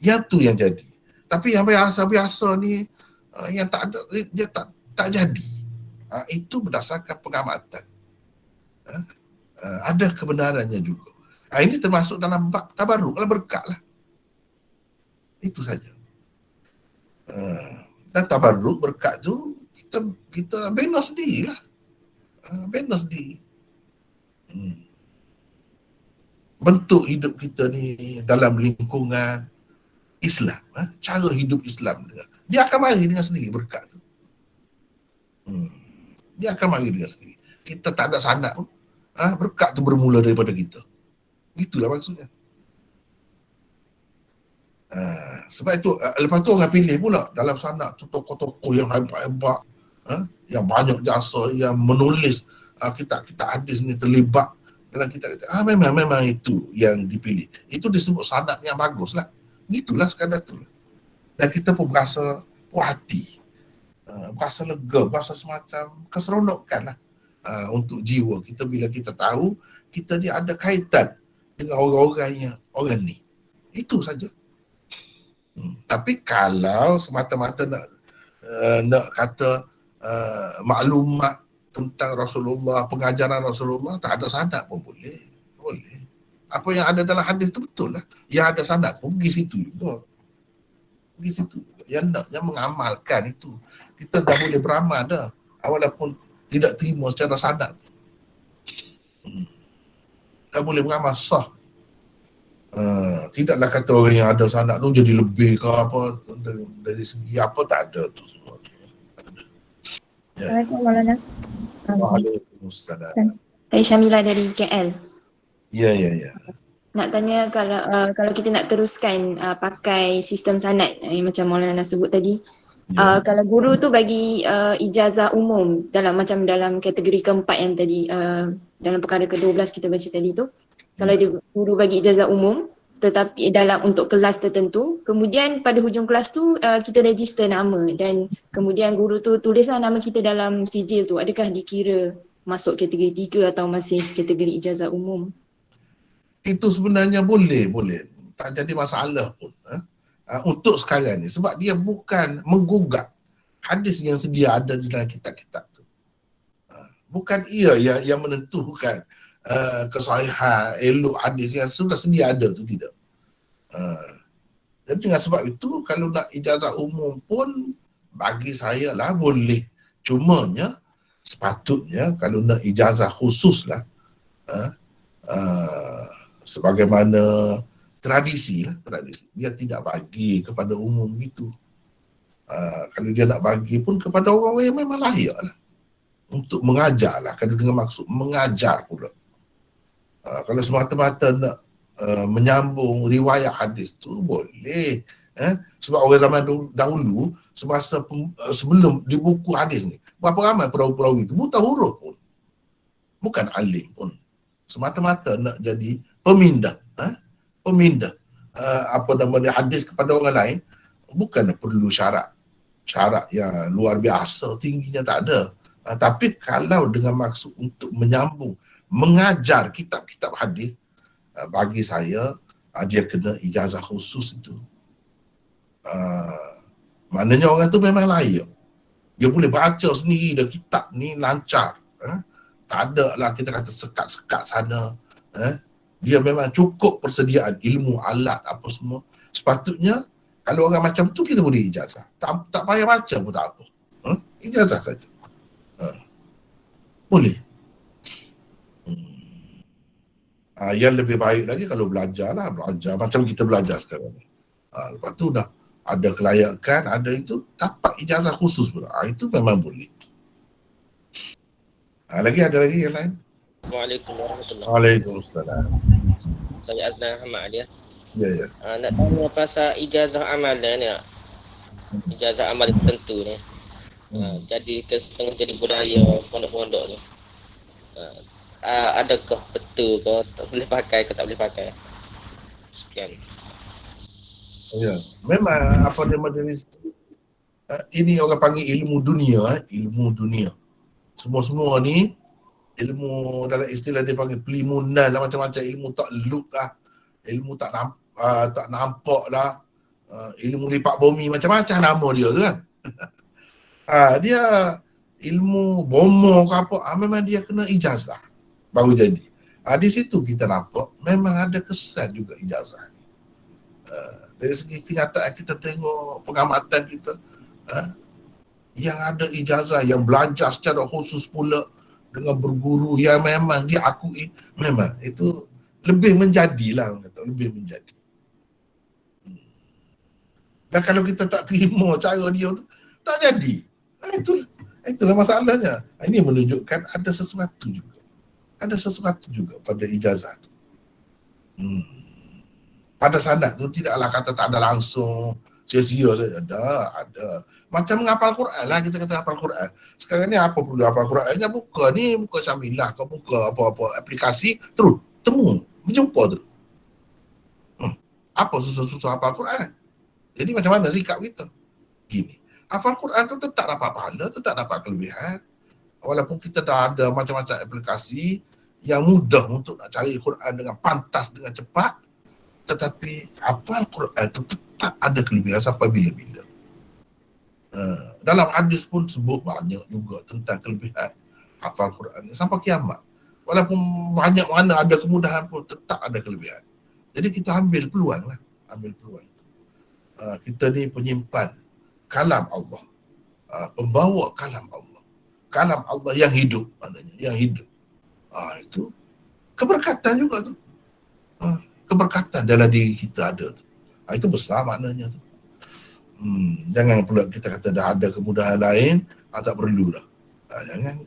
Yang tu yang jadi. Tapi yang biasa-biasa ni, yang tak ada, dia tak jadi. Itu berdasarkan pengamatan. Ada kebenarannya juga. Ini termasuk dalam bab tabarruk, kalau berkat lah. Itu saja. Dan tabarruk, berkat tu kita bina sendirilah. Bina sendiri. Bentuk hidup kita ni dalam lingkungan Islam, cara hidup Islam, dia akan mari dengan sendiri berkat tu. Dia akan mari dengan sendiri. Kita tak ada sanad pun, berkat tu bermula daripada kita. Gitulah maksudnya. Sebab itu lepas tu orang pilih pula dalam sanad tu tokoh-tokoh yang hebat-hebat, yang banyak jasa, yang menulis kitab-kitab hadis ni, terlibat dalam kitab-kitab. Memang itu yang dipilih. Itu disebut sanad yang bagus lah. Gitulah sekadar tu. Dan kita pun berasa puas hati, berasa lega, berasa semacam keseronokan lah untuk jiwa kita bila kita tahu kita dia ada kaitan dengan orang-orang ni. Itu saja. Tapi kalau semata-mata nak kata maklumat tentang Rasulullah, pengajaran Rasulullah, tak ada sanad pun boleh. Apa yang ada dalam hadis tu betul lah. Yang ada sanad pun pergi situ juga. Yang mengamalkan itu, kita dah boleh beramal dah, walaupun tidak terima secara sanad. Dah boleh beramal sah. Tidaklah kata orang yang ada sanad tu jadi lebih ke apa, dari segi apa, tak ada tu semua. Assalamualaikum Maulana. Waalaikumsalam. Saya Syamila dari KL. Ya. Nak tanya kalau kita nak teruskan pakai sistem sanad macam Maulana sebut tadi, kalau guru tu bagi ijazah umum dalam kategori keempat yang tadi, dalam perkara ke-12 kita baca tadi tu, kalau dia guru bagi ijazah umum tetapi untuk kelas tertentu, kemudian pada hujung kelas tu kita register nama dan kemudian guru tu tulislah nama kita dalam sijil tu, adakah dikira masuk kategori 3 atau masih kategori ijazah umum? Itu sebenarnya boleh, tak jadi masalah pun untuk sekarang ni, sebab dia bukan menggugat hadis yang sedia ada di dalam kitab-kitab tu. Bukan ia yang menentukan kesahihan, elok hadis yang sudah sedia ada tu, tidak. Jadi dengan sebab itu, kalau nak ijazah umum pun bagi saya lah boleh. Cumanya sepatutnya kalau nak ijazah khusus lah, sebagaimana tradisi, dia tidak bagi kepada umum gitu. Kalau dia nak bagi pun kepada orang-orang yang memang layak lah untuk mengajar lah, kalau dengan maksud mengajar pula. Kalau semata-mata nak menyambung riwayat hadis tu boleh. Sebab orang zaman dahulu, semasa sebelum di buku hadis ni, berapa ramai perawi-perawi tu buta huruf pun, bukan alim pun. semata-mata nak jadi pemindah, pemindah apa nama dia, hadis kepada orang lain, bukan perlu syarat yang luar biasa tingginya, tak ada. Tapi kalau dengan maksud untuk menyambung, mengajar kitab-kitab hadis, bagi saya dia kena ijazah khusus itu. Maknanya orang tu memang layak. Dia boleh baca sendiri dah kitab ni lancar. Tak ada lah kita kata sekat-sekat sana. Dia memang cukup persediaan ilmu, alat apa semua. Sepatutnya kalau orang macam tu kita boleh ijazah. Tak payah baca pun tak apa. Ijazah saja. Boleh. Yang lebih baik lagi kalau belajar macam kita belajar sekarang ni. Lepas tu dah ada kelayakan, ada itu, dapat ijazah khusus pula. Itu memang boleh. Ada lagi yang lain? Waalaikumsalam warahmatullahi. Waalaikumsalam. Saya Azlan Ahmad dia. Ya. Nak tanya pasal ijazah amalan ni. Ijazah amal tertentu ni. Jadi setengah jadi budaya pondok-pondok ni. Adakah betul ke tak boleh pakai ke tak boleh pakai? Sekian. Ya, memang apa nama jenis ini orang panggil ilmu dunia, ilmu dunia. Semua ni ilmu dalam istilah dia panggil pelimunan lah, macam-macam ilmu takluk lah, ilmu tak nampak lah, ilmu lipat bumi, macam-macam nama dia tu kan. Dia ilmu bomo ke apa, memang dia kena ijazah baru jadi. Di situ kita nampak memang ada kesan juga ijazah ni. Dari segi kenyataan kita tengok pengamatan kita, yang ada ijazah, yang belajar secara khusus pula dengan berguru yang memang dia akui, memang itu lebih menjadilah, orang kata, lebih menjadi. Dan kalau kita tak terima cara dia tu, tak jadi. Itulah masalahnya. Ini menunjukkan ada sesuatu juga. Ada sesuatu juga pada ijazah tu. Pada sanad tu tidaklah kata tak ada langsung, sia-sia saja. Ada. Macam menghafal Quran lah, kita kata hafal Quran. Sekarang ni apa perlu hafal Qurannya? Buka Syamilah, kau buka apa-apa aplikasi, terus temu, berjumpa terus. Apa susah-susah hafal Quran? Jadi macam mana sikap kita? Gini, hafal Quran tu tetap dapat pahala, tetap dapat kelebihan. Walaupun kita dah ada macam-macam aplikasi yang mudah untuk nak cari Quran dengan pantas, dengan cepat, tetapi hafal Quran itu tetap ada kelebihan sampai bila-bila. Dalam hadis pun sebut banyak juga tentang kelebihan hafal Quran sampai kiamat. Walaupun banyak mana ada kemudahan pun tetap ada kelebihan. Jadi kita ambil peluang lah. Ambil peluang. Kita ni penyimpan kalam Allah. Pembawa kalam Allah. Kalam Allah yang hidup, maknanya yang hidup. Itu keberkatan juga tu. Keberkatan dalam diri kita ada tu. Itu besar maknanya tu. Jangan pula kita kata dah ada kemudahan lain, tak perlu dah. Jangan.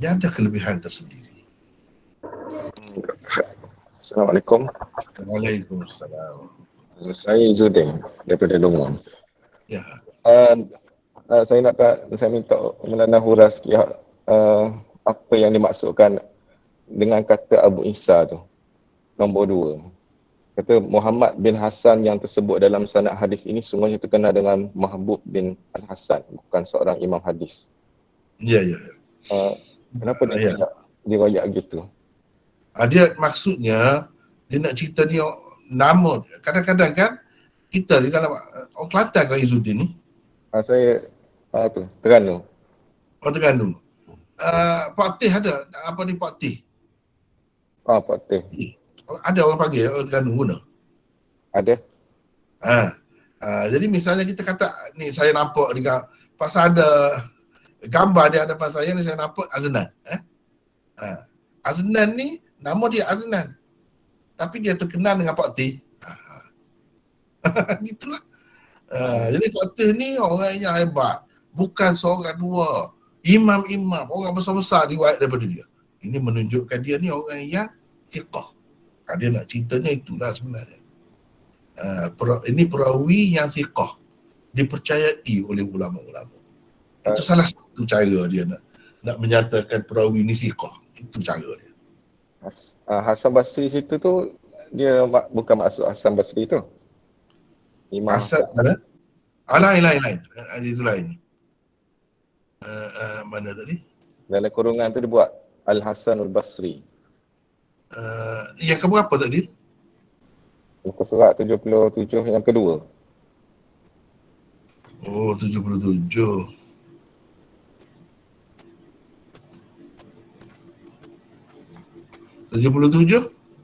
Dia ada kelebihan tersendiri. Assalamualaikum. Waalaikumsalam. Saya Zudin daripada Lungun. Ya. Saya minta Maulana Hura sikit apa yang dimaksudkan dengan kata Abu Isa tu. Nombor 2. Kata Muhammad bin Hasan yang tersebut dalam sanad hadis ini sungguhnya terkenal dengan Mahbub bin Al-Hasan, bukan seorang imam hadis. Ya. Kenapa dia riwayat gitu? Dia maksudnya dia nak cerita dia nama. Kadang-kadang kan kita di dalam orang Kelantan kan Izzuddin ni. Saya Terengganu. Terengganu. Pak Teh ada apa ni Pak Teh? Pak Teh. Ada orang panggil orang Terengganu guna? Ada. Jadi misalnya kita kata ni saya nampak dekat pasal ada gambar dia ada pasal saya ni, saya nampak Aznan. Aznan ni nama dia Aznan. Tapi dia terkenal dengan Pak Teh. Gitulah. Jadi Pak Teh ni orang yang hebat. Bukan seorang dua. Imam-imam, orang besar-besar riwayat daripada dia. Ini menunjukkan dia ni orang yang thiqah. Dia nak ceritanya itulah sebenarnya. Ini perawi yang thiqah. Dipercayai oleh ulama-ulama. Itu salah satu cara dia nak menyatakan perawi ni thiqah. Itu cara dia. Hasan Basri situ tu dia bukan maksud Hasan Basri tu. Imam Hasan Hasan. mana? Lain. Itu lain. Mana tadi? Dalam kurungan tu dia buat Al-Hasanul Basri. Yang keberapa tadi? Muka surat 77 yang kedua. Oh, 77.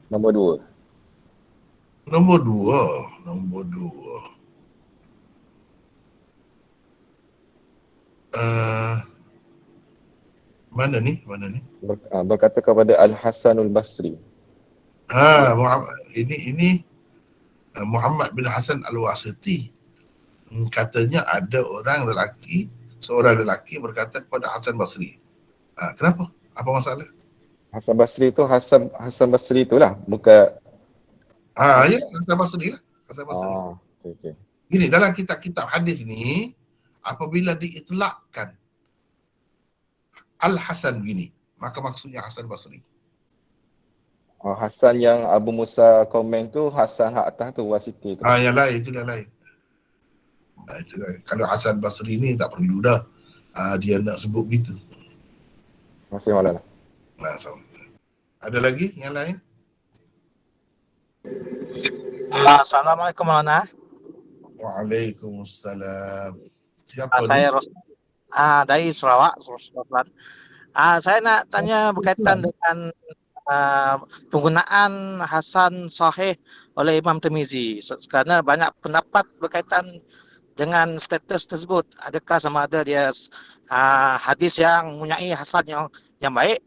Nombor 2. Nombor 2. Mana ni? Berkata kepada Al-Hasanul Basri. Ini Muhammad bin Hasan Al-Wasiti. Katanya ada seorang lelaki berkata kepada Hasan Basri. Kenapa? Apa masalah? Hasan Basri tu Hasan Basri itulah, bukan Ya, Hasan Basri lah. Okay. Gini, dalam kitab-kitab hadis ni apabila diitlakkan Al-Hasan begini, maka maksudnya Hasan Basri. Hasan yang Abu Musa komen tu, Hasan hak atas tu Wasiti tu. Yang lain, itu dah lain. Kalau Hasan Basri ni tak perlu dah dia nak sebut begitu. Terima kasih Maulana. Ada lagi yang lain? Assalamualaikum Maulana. Waalaikumsalam. Siapa Saya ni? dari Sarawak. Saya nak tanya berkaitan dengan penggunaan Hasan Sahih oleh Imam Tirmizi, kerana banyak pendapat berkaitan dengan status tersebut. Adakah sama ada dia hadis yang mempunyai hasan yang baik,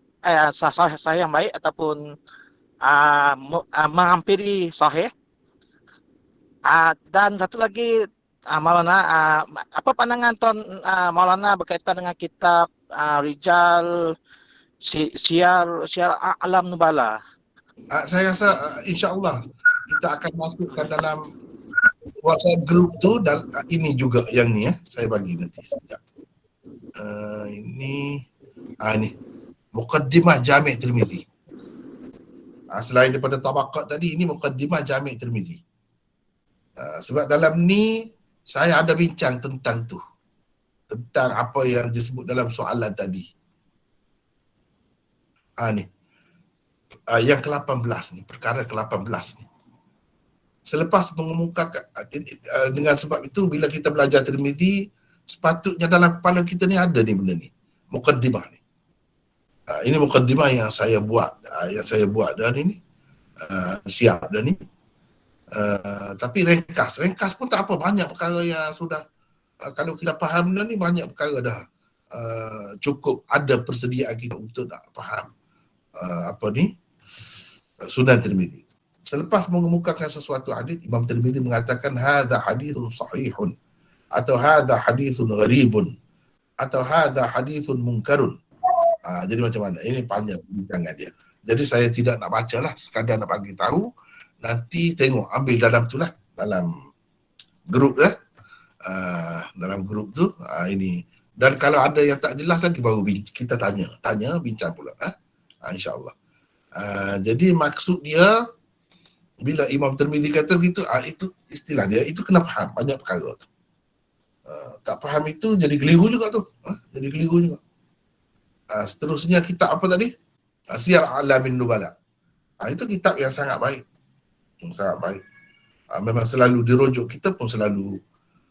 sahih yang baik, ataupun menghampiri sahih. Dan satu lagi, Maulana, apa pandangan Tuan Maulana berkaitan dengan kitab Rijal Syiar Alam Nubala? Saya rasa insya-Allah kita akan masukkan dalam WhatsApp group tu, dan ini juga yang ni saya bagi nanti sekejap. Ini Muqaddimah Jami' Tirmizi. Selain daripada tabaqat tadi, ini Muqaddimah Jami' Tirmizi. Sebab dalam ni saya ada bincang tentang tu, tentang apa yang disebut dalam soalan tadi. Yang ke-18 ni, perkara ke-18 ni. Selepas mengemukakan, dengan sebab itu bila kita belajar Tirmizi, sepatutnya dalam kepala kita ni ada ni benda ni, muqaddimah ni. Ini muqaddimah yang saya buat, dan ini siap dah ni. Tapi ringkas pun tak apa, banyak perkara yang sudah, kalau kita faham benda ni, banyak perkara dah cukup ada persediaan kita untuk nak faham Sunan Tirmizi. Selepas mengemukakan sesuatu hadis, Imam Tirmizi mengatakan hadza haditsun sahihun, atau hadza haditsun gharibun, atau hadza haditsun munkarun. Jadi macam mana? Ini panjang bincangan dia. Jadi saya tidak nak baca lah, sekadar nak bagi tahu. Nanti tengok, ambil dalam tu lah, dalam grup lah. Dalam grup tu ini. Dan kalau ada yang tak jelas lagi, baru kita bincang pula. InsyaAllah. Jadi maksud dia, bila Imam Tirmizi kata begitu, itu istilah dia, itu kena faham banyak perkara tu. Tak faham itu jadi keliru juga tu. Jadi keliru juga. Seterusnya kitab apa tadi? Syiar Alamin Nubala. Itu kitab yang sangat baik. Sangat baik. Memang selalu dirujuk, kita pun selalu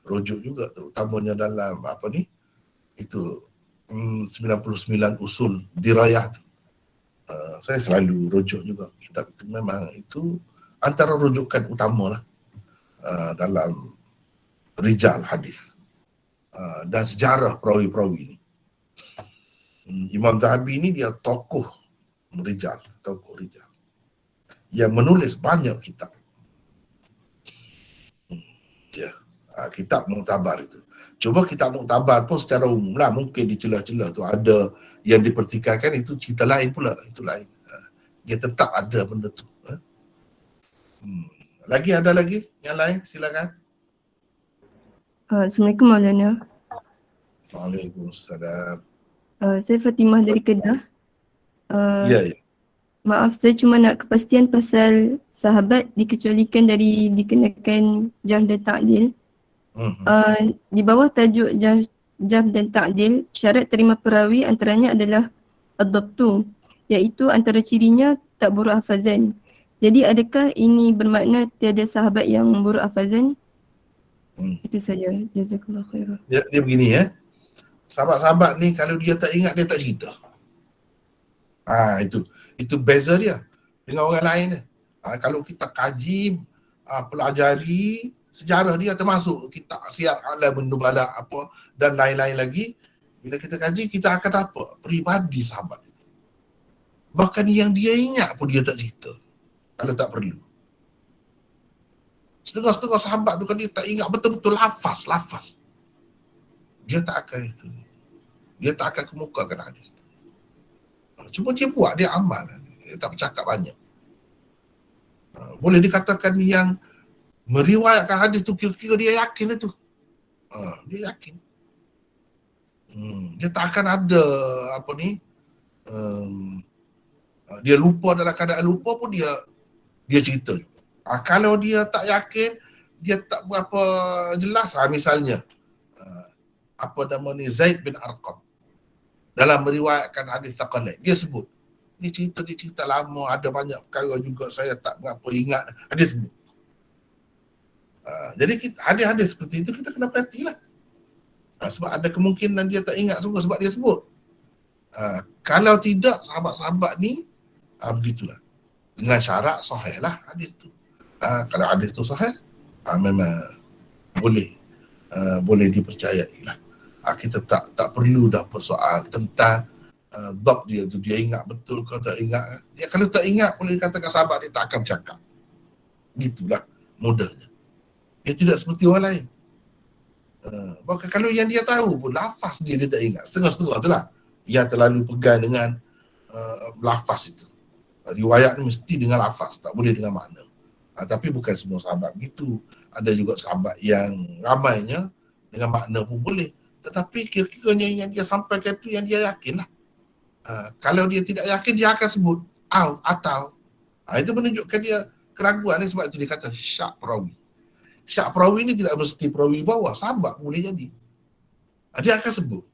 rujuk juga, terutamanya dalam itu 99 usul dirayah tu. Saya selalu rujuk juga. Kitab itu memang itu antara rujukan utama lah dalam rijal hadis dan sejarah perawi-perawi ni. Imam Zahabi ni dia tokoh rijal yang menulis banyak kitab. Kitab Mu'tabar itu. Cuba kitab Mu'tabar pun secara umum lah, mungkin di celah-celah tu ada yang dipertikaikan, itu cerita lain pula, itu lain. Dia tetap ada benda tu. Ada lagi yang lain? Silakan. Assalamualaikum Maulana. Waalaikumsalam. Saya Fatimah dari Kedah. Ya. Maaf, saya cuma nak kepastian pasal sahabat dikecualikan dari dikenakan jarh dan ta'dil. Di bawah tajuk jarh dan ta'dil, syarat terima perawi antaranya adalah ad-dabtu, iaitu antara cirinya tak buruk hafazan. Jadi adakah ini bermakna tiada sahabat yang buruk hafazan? Itu saja. Jazakallah khairan. Dia begini ya. Sahabat-sahabat ni kalau dia tak ingat dia tak cerita. Itu beza dia dengan orang lain dia. Kalau kita kaji, pelajari sejarah dia termasuk kitab Siyar A'lamun Nubala apa dan lain-lain lagi, bila kita kaji kita akan dapat peribadi sahabat itu. Bahkan yang dia ingat pun dia tak cerita kalau tak perlu. Setengah-setengah sahabat tu kan dia tak ingat betul-betul lafaz. Dia tak akan itu. Dia tak akan kemukakan hadis tu. Cuma dia buat, dia amal. Dia tak bercakap banyak. Boleh dikatakan yang meriwayatkan hadis tu kira-kira dia yakin itu. Dia yakin. Dia tak akan ada apa ni, dia lupa dalam keadaan lupa pun dia cerita. Kalau dia tak yakin, dia tak berapa jelas, misalnya apa nama ni, Zaid bin Arqam dalam meriwayatkan hadis Thaqalain, dia sebut ni cerita lama, ada banyak perkara juga saya tak berapa ingat, dia sebut. Jadi hadis-hadis seperti itu kita kena perhatilah. Sebab ada kemungkinan dia tak ingat sungguh sebab dia sebut. Kalau tidak, sahabat-sahabat ni begitulah. Dengan syarat sahih lah hadis tu. Kalau hadis tu sahih, memang boleh dipercayai lah. Kita tak perlu dah persoal tentang dhab dia tu, dia ingat betul ke tak ingat. Dia kalau tak ingat, boleh katakan sahabat dia tak akan bercakap. Gitulah mudahnya. Dia tidak seperti orang lain. Bahkan kalau yang dia tahu pun lafaz dia tak ingat. Setengah-setengah tu lah yang terlalu pegang dengan lafaz itu. Riwayat ni mesti dengan lafaz, tak boleh dengan makna. Tapi bukan semua sahabat begitu. Ada juga sahabat yang ramainya dengan makna pun boleh. Tetapi kira-kiranya yang dia sampaikan itu yang dia yakin lah. Kalau dia tidak yakin, dia akan sebut atau. Itu menunjukkan dia keraguan ni, sebab itu dia kata syak perawi. Syak perawi ni tidak mesti perawi bawah, sahabat boleh jadi. Dia akan sebut.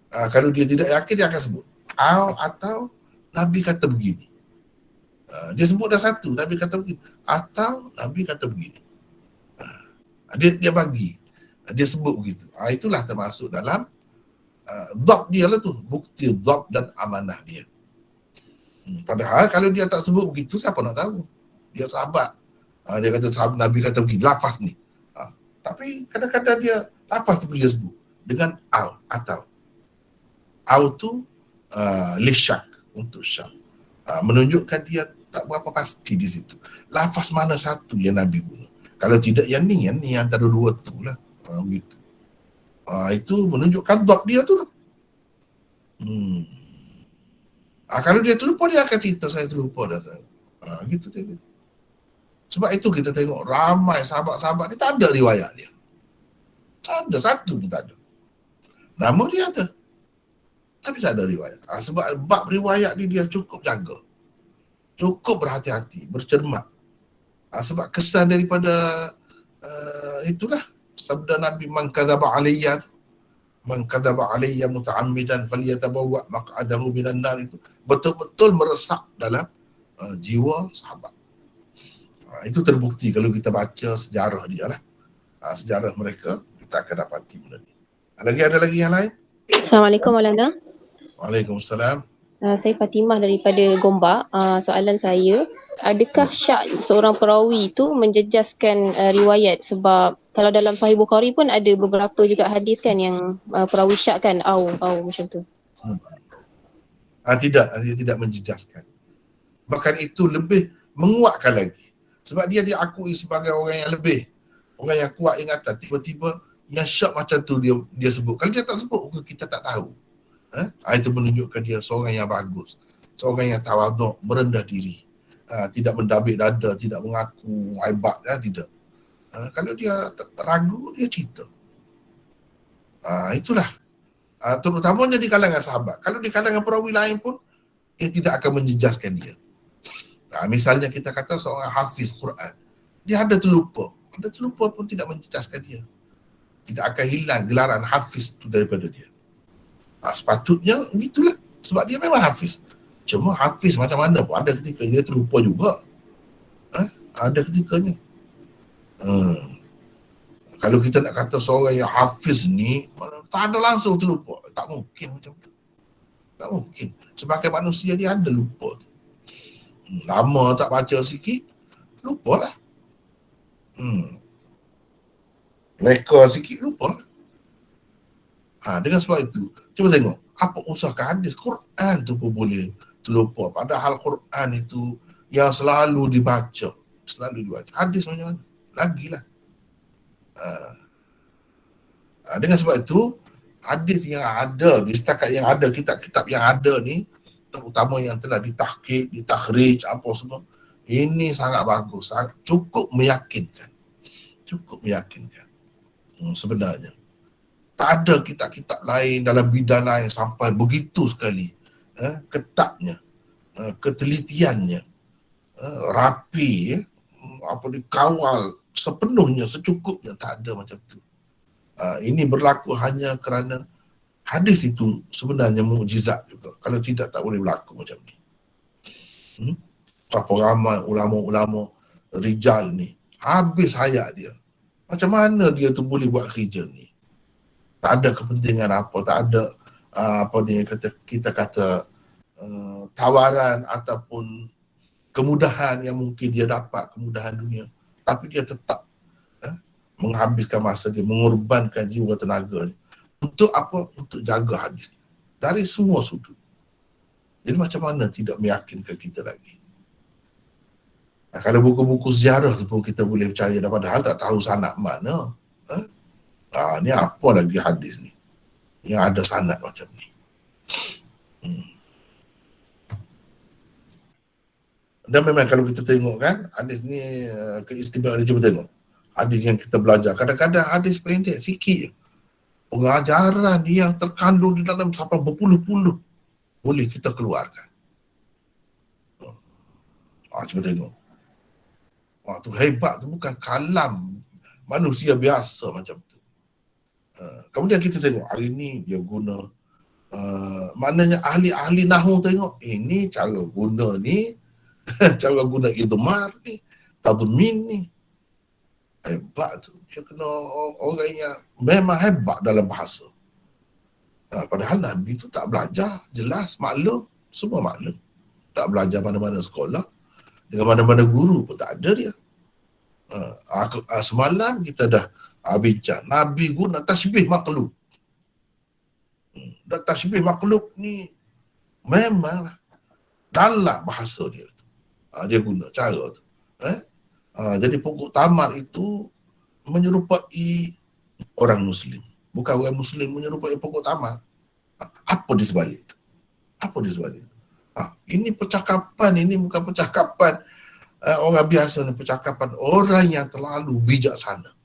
Kalau dia tidak yakin, dia akan sebut atau Nabi kata begini. Dia sebut dah satu, Nabi kata begini, atau Nabi kata begini. Dia bagi, dia sebut begitu. Itulah termasuk dalam dhab dia lah tu, bukti dhab dan amanah dia. Padahal kalau dia tak sebut begitu, siapa nak tahu? Dia sahabat. Dia kata sahabat Nabi kata begini, lafaz ni. Tapi kadang-kadang dia lafaz tu dia sebut dengan atau. Tu lisyak, untuk syak. Menunjukkan dia tak berapa pasti di situ. Lafaz mana satu yang Nabi guna. Kalau tidak yang ni antara dua tu lah. Begitu. Itu menunjukkan dhab dia tu lah. Kalau dia terlupa, dia akan cerita saya terlupa dah. Gitu dia. Sebab itu kita tengok ramai sahabat-sahabat ni tak ada riwayat dia. Tak ada, satu pun tak ada. Nama dia ada, tapi tak ada riwayat. Sebab bab riwayat ni dia cukup jaga. Cukup berhati-hati, bercermat. Sebab kesan daripada itulah sabda Nabi, man kadzaba alayya muta'ammidan falyatabawwa maq'adahu minan nar, itu betul-betul meresap dalam jiwa sahabat. Itu terbukti kalau kita baca sejarah dia lah. Sejarah mereka, kita akan dapati benda ni. Ada lagi yang lain? Assalamualaikum Maulana. Waalaikumsalam. Saya Fatimah daripada Gombak. Soalan saya, adakah syak seorang perawi itu menjejaskan riwayat? Sebab kalau dalam Sahih Bukhari pun ada beberapa juga hadis kan yang perawi syak kan, macam tu. Tidak, dia tidak menjejaskan. Bahkan itu lebih menguatkan lagi. Sebab dia diakui sebagai orang yang lebih, orang yang kuat ingatan. Tiba-tiba yang syak macam tu dia sebut. Kalau dia tak sebut, kita tak tahu. Itu menunjukkan dia seorang yang bagus, seorang yang tawaduk, merendah diri, tidak mendabik dada, tidak mengaku hebat, tidak. Kalau dia ragu, dia cerita. Itulah. Terutamanya di kalangan sahabat. Kalau di kalangan perawi lain pun, dia tidak akan menjejaskan dia. Misalnya kita kata seorang hafiz Quran, dia ada terlupa pun tidak mencecaskan dia. Tidak akan hilang gelaran hafiz itu daripada dia. Sepatutnya begitulah, sebab dia memang hafiz. Cuma hafiz macam mana pun ada ketika dia terlupa juga. Ada ketikanya. Kalau kita nak kata seorang yang hafiz ni tak ada langsung terlupa, tak mungkin macam tu. Tak mungkin. Sebagai manusia dia ada lupa tu. Lama tak baca sikit, lupa lah. Leka sikit, lupa lah. Dengan sebab itu, cuba tengok apa usaha hadis Quran tu pun boleh terlupa. Padahal Quran itu yang selalu dibaca. Hadis macam mana? Lagilah. Dengan sebab itu, hadis yang ada ni, setakat yang ada, kitab-kitab yang ada ni, terutama yang telah ditahqiq, ditakhrij, apa semua, ini sangat bagus, cukup meyakinkan. Sebenarnya. Tak ada kitab-kitab lain dalam bidang lain sampai begitu sekali ketatnya, ketelitiannya, rapi, dikawal sepenuhnya, secukupnya. Tak ada macam tu. Ini berlaku hanya kerana hadis itu sebenarnya mukjizat juga. Kalau tidak, tak boleh berlaku macam ni. Berapa ramai ulama-ulama rijal ni, habis hayat dia. Macam mana dia tu boleh buat kerja ni? Tak ada kepentingan apa, tak ada kita kata tawaran ataupun kemudahan yang mungkin dia dapat, kemudahan dunia. Tapi dia tetap menghabiskan masa dia, mengorbankan jiwa tenaga dia. Untuk apa? Untuk jaga hadis dari semua sudut. Jadi macam mana tidak meyakinkan kita lagi? Kalau buku-buku sejarah tu pun kita boleh percaya, padahal tak tahu sanad mana. Ni apa lagi hadis ni yang ada sanad macam ni. Dan memang kalau kita tengok kan, hadis ni keistimewaan dia, cuba tengok hadis yang kita belajar. Kadang-kadang hadis pendek sikit je, pengajaran yang terkandung di dalam sampai berpuluh-puluh boleh kita keluarkan. Cuba tengok. Tu hebat, tu bukan kalam manusia biasa macam tu. Kemudian kita tengok hari ni dia guna, maknanya ahli-ahli nahu tengok ini cara guna ni, cara guna idmar ni, tadmin ni. Hebat tu. Dia kena orang yang memang hebat dalam bahasa. Padahal Nabi tu tak belajar, jelas, maklum, semua maklum. Tak belajar mana-mana sekolah, dengan mana-mana guru pun tak ada dia. Semalam kita dah bincang, Nabi guna tasbih makhluk. Dan tasbih makhluk ni memang dalam bahasa dia tu. Dia guna cara tu. Jadi pokok tamar itu menyerupai orang Muslim. Bukan orang Muslim menyerupai pokok tamar. Apa di sebalik itu? Apa di sebalik itu? Ini percakapan, ini bukan percakapan orang biasa, ni percakapan orang yang terlalu bijaksana.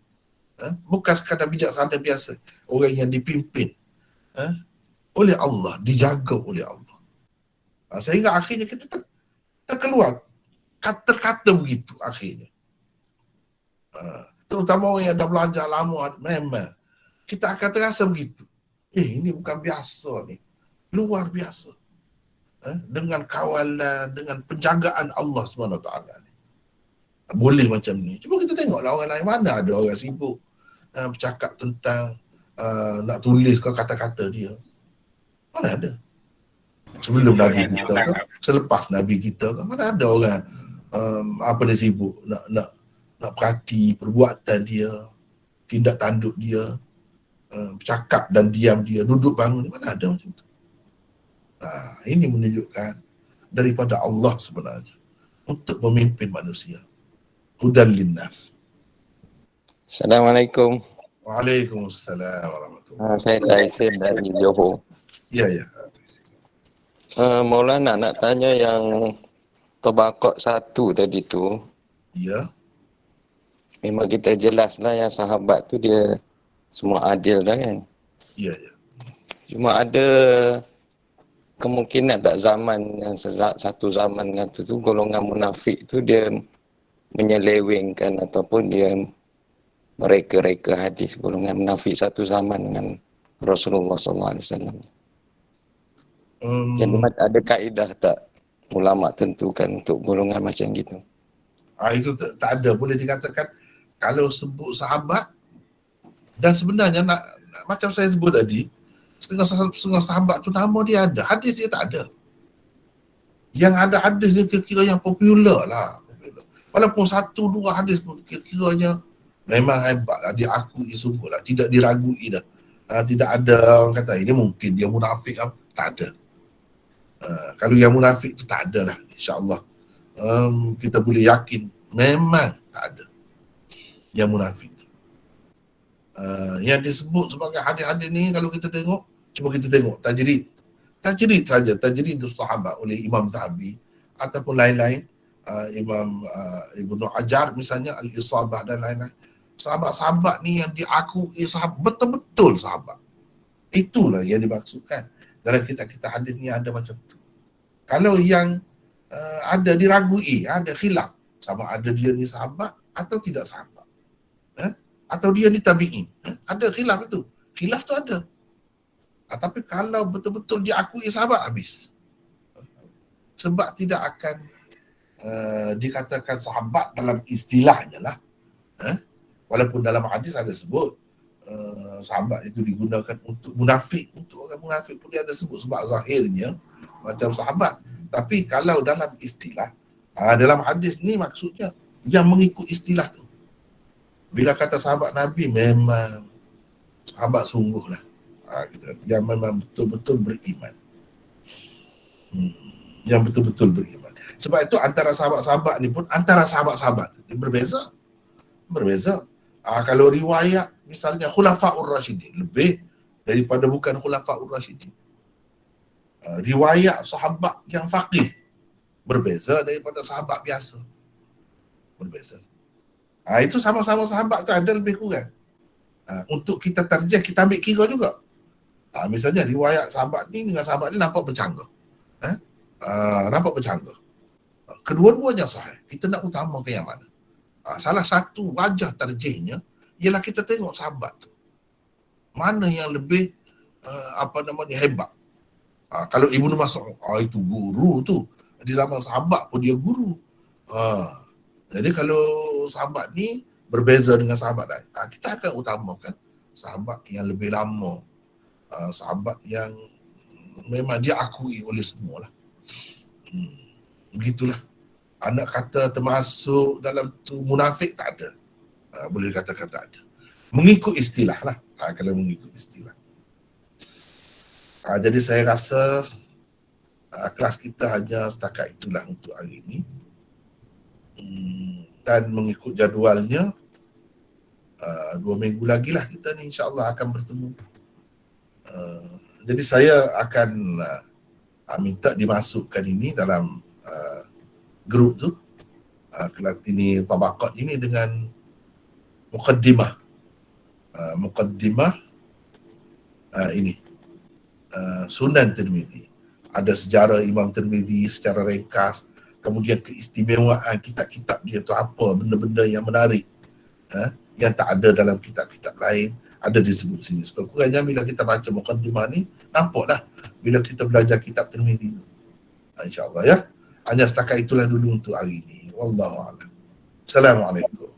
Bukan sekadar bijaksana biasa, orang yang dipimpin oleh Allah, dijaga oleh Allah. Sehingga akhirnya kita terkeluar kata-kata begitu akhirnya. Terutama orang yang dah belajar lama, memang kita akan terasa begitu. Ini bukan biasa ni, luar biasa. Dengan kawalan, dengan penjagaan Allah SWT ni. Boleh macam ni. Cuba kita tengoklah orang lain, mana ada orang sibuk bercakap tentang nak tulis kata-kata dia. Mana ada? Sebelum Nabi kita ke, selepas Nabi kita ke, mana ada orang dia sibuk nak perhati perbuatan dia, tindak tanduk dia, bercakap dan diam dia, duduk bangun, mana ada macam tu. Ini menunjukkan daripada Allah sebenarnya untuk memimpin manusia. Hudan linnas. Assalamualaikum. Waalaikumsalam warahmatullahi. Saya Tyson dari Johor. Ya. Maulana nak tanya yang Tabaqat 1 tadi tu. Ya. Memang kita jelaslah yang sahabat tu dia semua adil dah kan. Ya. Cuma ada kemungkinan tak zaman yang satu zaman dengan tu golongan munafik tu dia menyelewengkan ataupun dia mereka-reka hadis, golongan munafik satu zaman dengan Rasulullah SAW. Jadi ada kaedah tak ulama tentukan untuk golongan macam gitu? Itu tak ada. Boleh dikatakan kalau sebut sahabat, dan sebenarnya macam saya sebut tadi, setengah sahabat tu nama dia ada, hadis dia tak ada. Yang ada hadis dia kira-kira yang popular lah. Walaupun satu dua hadis pun kira-kiranya memang hebat lah, diakui sungguh lah, tidak diragui dah. Tidak ada orang kata ini mungkin dia munafik, tak ada. Kalau yang munafik tu tak ada lah, insyaAllah. Kita boleh yakin memang tak ada yang munafik tu. Yang disebut sebagai hadis-hadis ni kalau kita tengok, cuba kita tengok tajrid saja, tajrid sahabat oleh Imam Zahabi ataupun lain-lain, Imam Ibnu Hajar misalnya, Al-Isabah dan lain-lain. Sahabat-sahabat ni yang diakui sahabat, betul-betul sahabat. Itulah yang dimaksudkan. Dalam kitab-kitab hadis ni ada macam tu. Kalau yang ada diragui, ada khilaf, sama ada dia ni sahabat atau tidak sahabat, atau dia ni tabi'in, ada khilaf itu. Khilaf tu ada. Tapi kalau betul-betul diakui sahabat, habis. Sebab tidak akan dikatakan sahabat dalam istilahnya lah. Walaupun dalam hadis ada sebut sahabat itu digunakan untuk munafik, untuk orang munafik pun dia ada sebut sebab zahirnya macam sahabat. Tapi kalau dalam istilah, dalam hadis ni maksudnya yang mengikut istilah tu. Bila kata sahabat Nabi, memang sahabat sungguh lah. Yang memang betul-betul beriman. Yang betul-betul beriman. Sebab itu antara sahabat-sahabat ni pun, antara sahabat-sahabat dia berbeza. Berbeza. Kalau riwayat misalnya Khulafaur Rasyidin, lebih daripada bukan Khulafaur Rasyidin. Riwayat sahabat yang faqih berbeza daripada sahabat biasa. Berbeza. Itu sama-sama sahabat tu ada lebih kurang. Untuk kita tarjih, kita ambil kira juga. Misalnya riwayat sahabat ni dengan sahabat ni nampak bercanggah. Nampak bercanggah. Kedua-duanya sahih. Kita nak utamakan yang mana? Salah satu wajah tarjihnya ialah kita tengok sahabat tu. Mana yang lebih hebat. Kalau Ibnu Mas'ud, itu guru tu. Di zaman sahabat pun dia guru. Jadi kalau sahabat ni berbeza dengan sahabat lain, kita akan utamakan sahabat yang lebih lama. Sahabat yang memang dia akui oleh semua lah. Begitulah. Anak kata termasuk dalam tu munafik, tak ada. Boleh katakan tak ada. Mengikut istilah lah. Kalau mengikut istilah. Jadi saya rasa kelas kita hanya setakat itulah untuk hari ini. Dan mengikut jadualnya, 2 minggu lagi lah kita ni insyaAllah akan bertemu. Jadi saya akan minta dimasukkan ini dalam grup tu, kelas ini tabaqat ini dengan muqaddimah. Muqaddimah ini Sunan Tirmizi. Ada sejarah Imam Tirmizi secara ringkas, kemudian keistimewaan kitab-kitab dia tu apa, benda-benda yang menarik yang tak ada dalam kitab-kitab lain, ada disebut sini. Sekurang-kurangnya bila kita baca muqaddimah ni, nampaklah bila kita belajar kitab Tirmizi tu. InsyaAllah ya. Hanya setakat itulah dulu untuk hari ini. Wallahu a'lam. Assalamualaikum.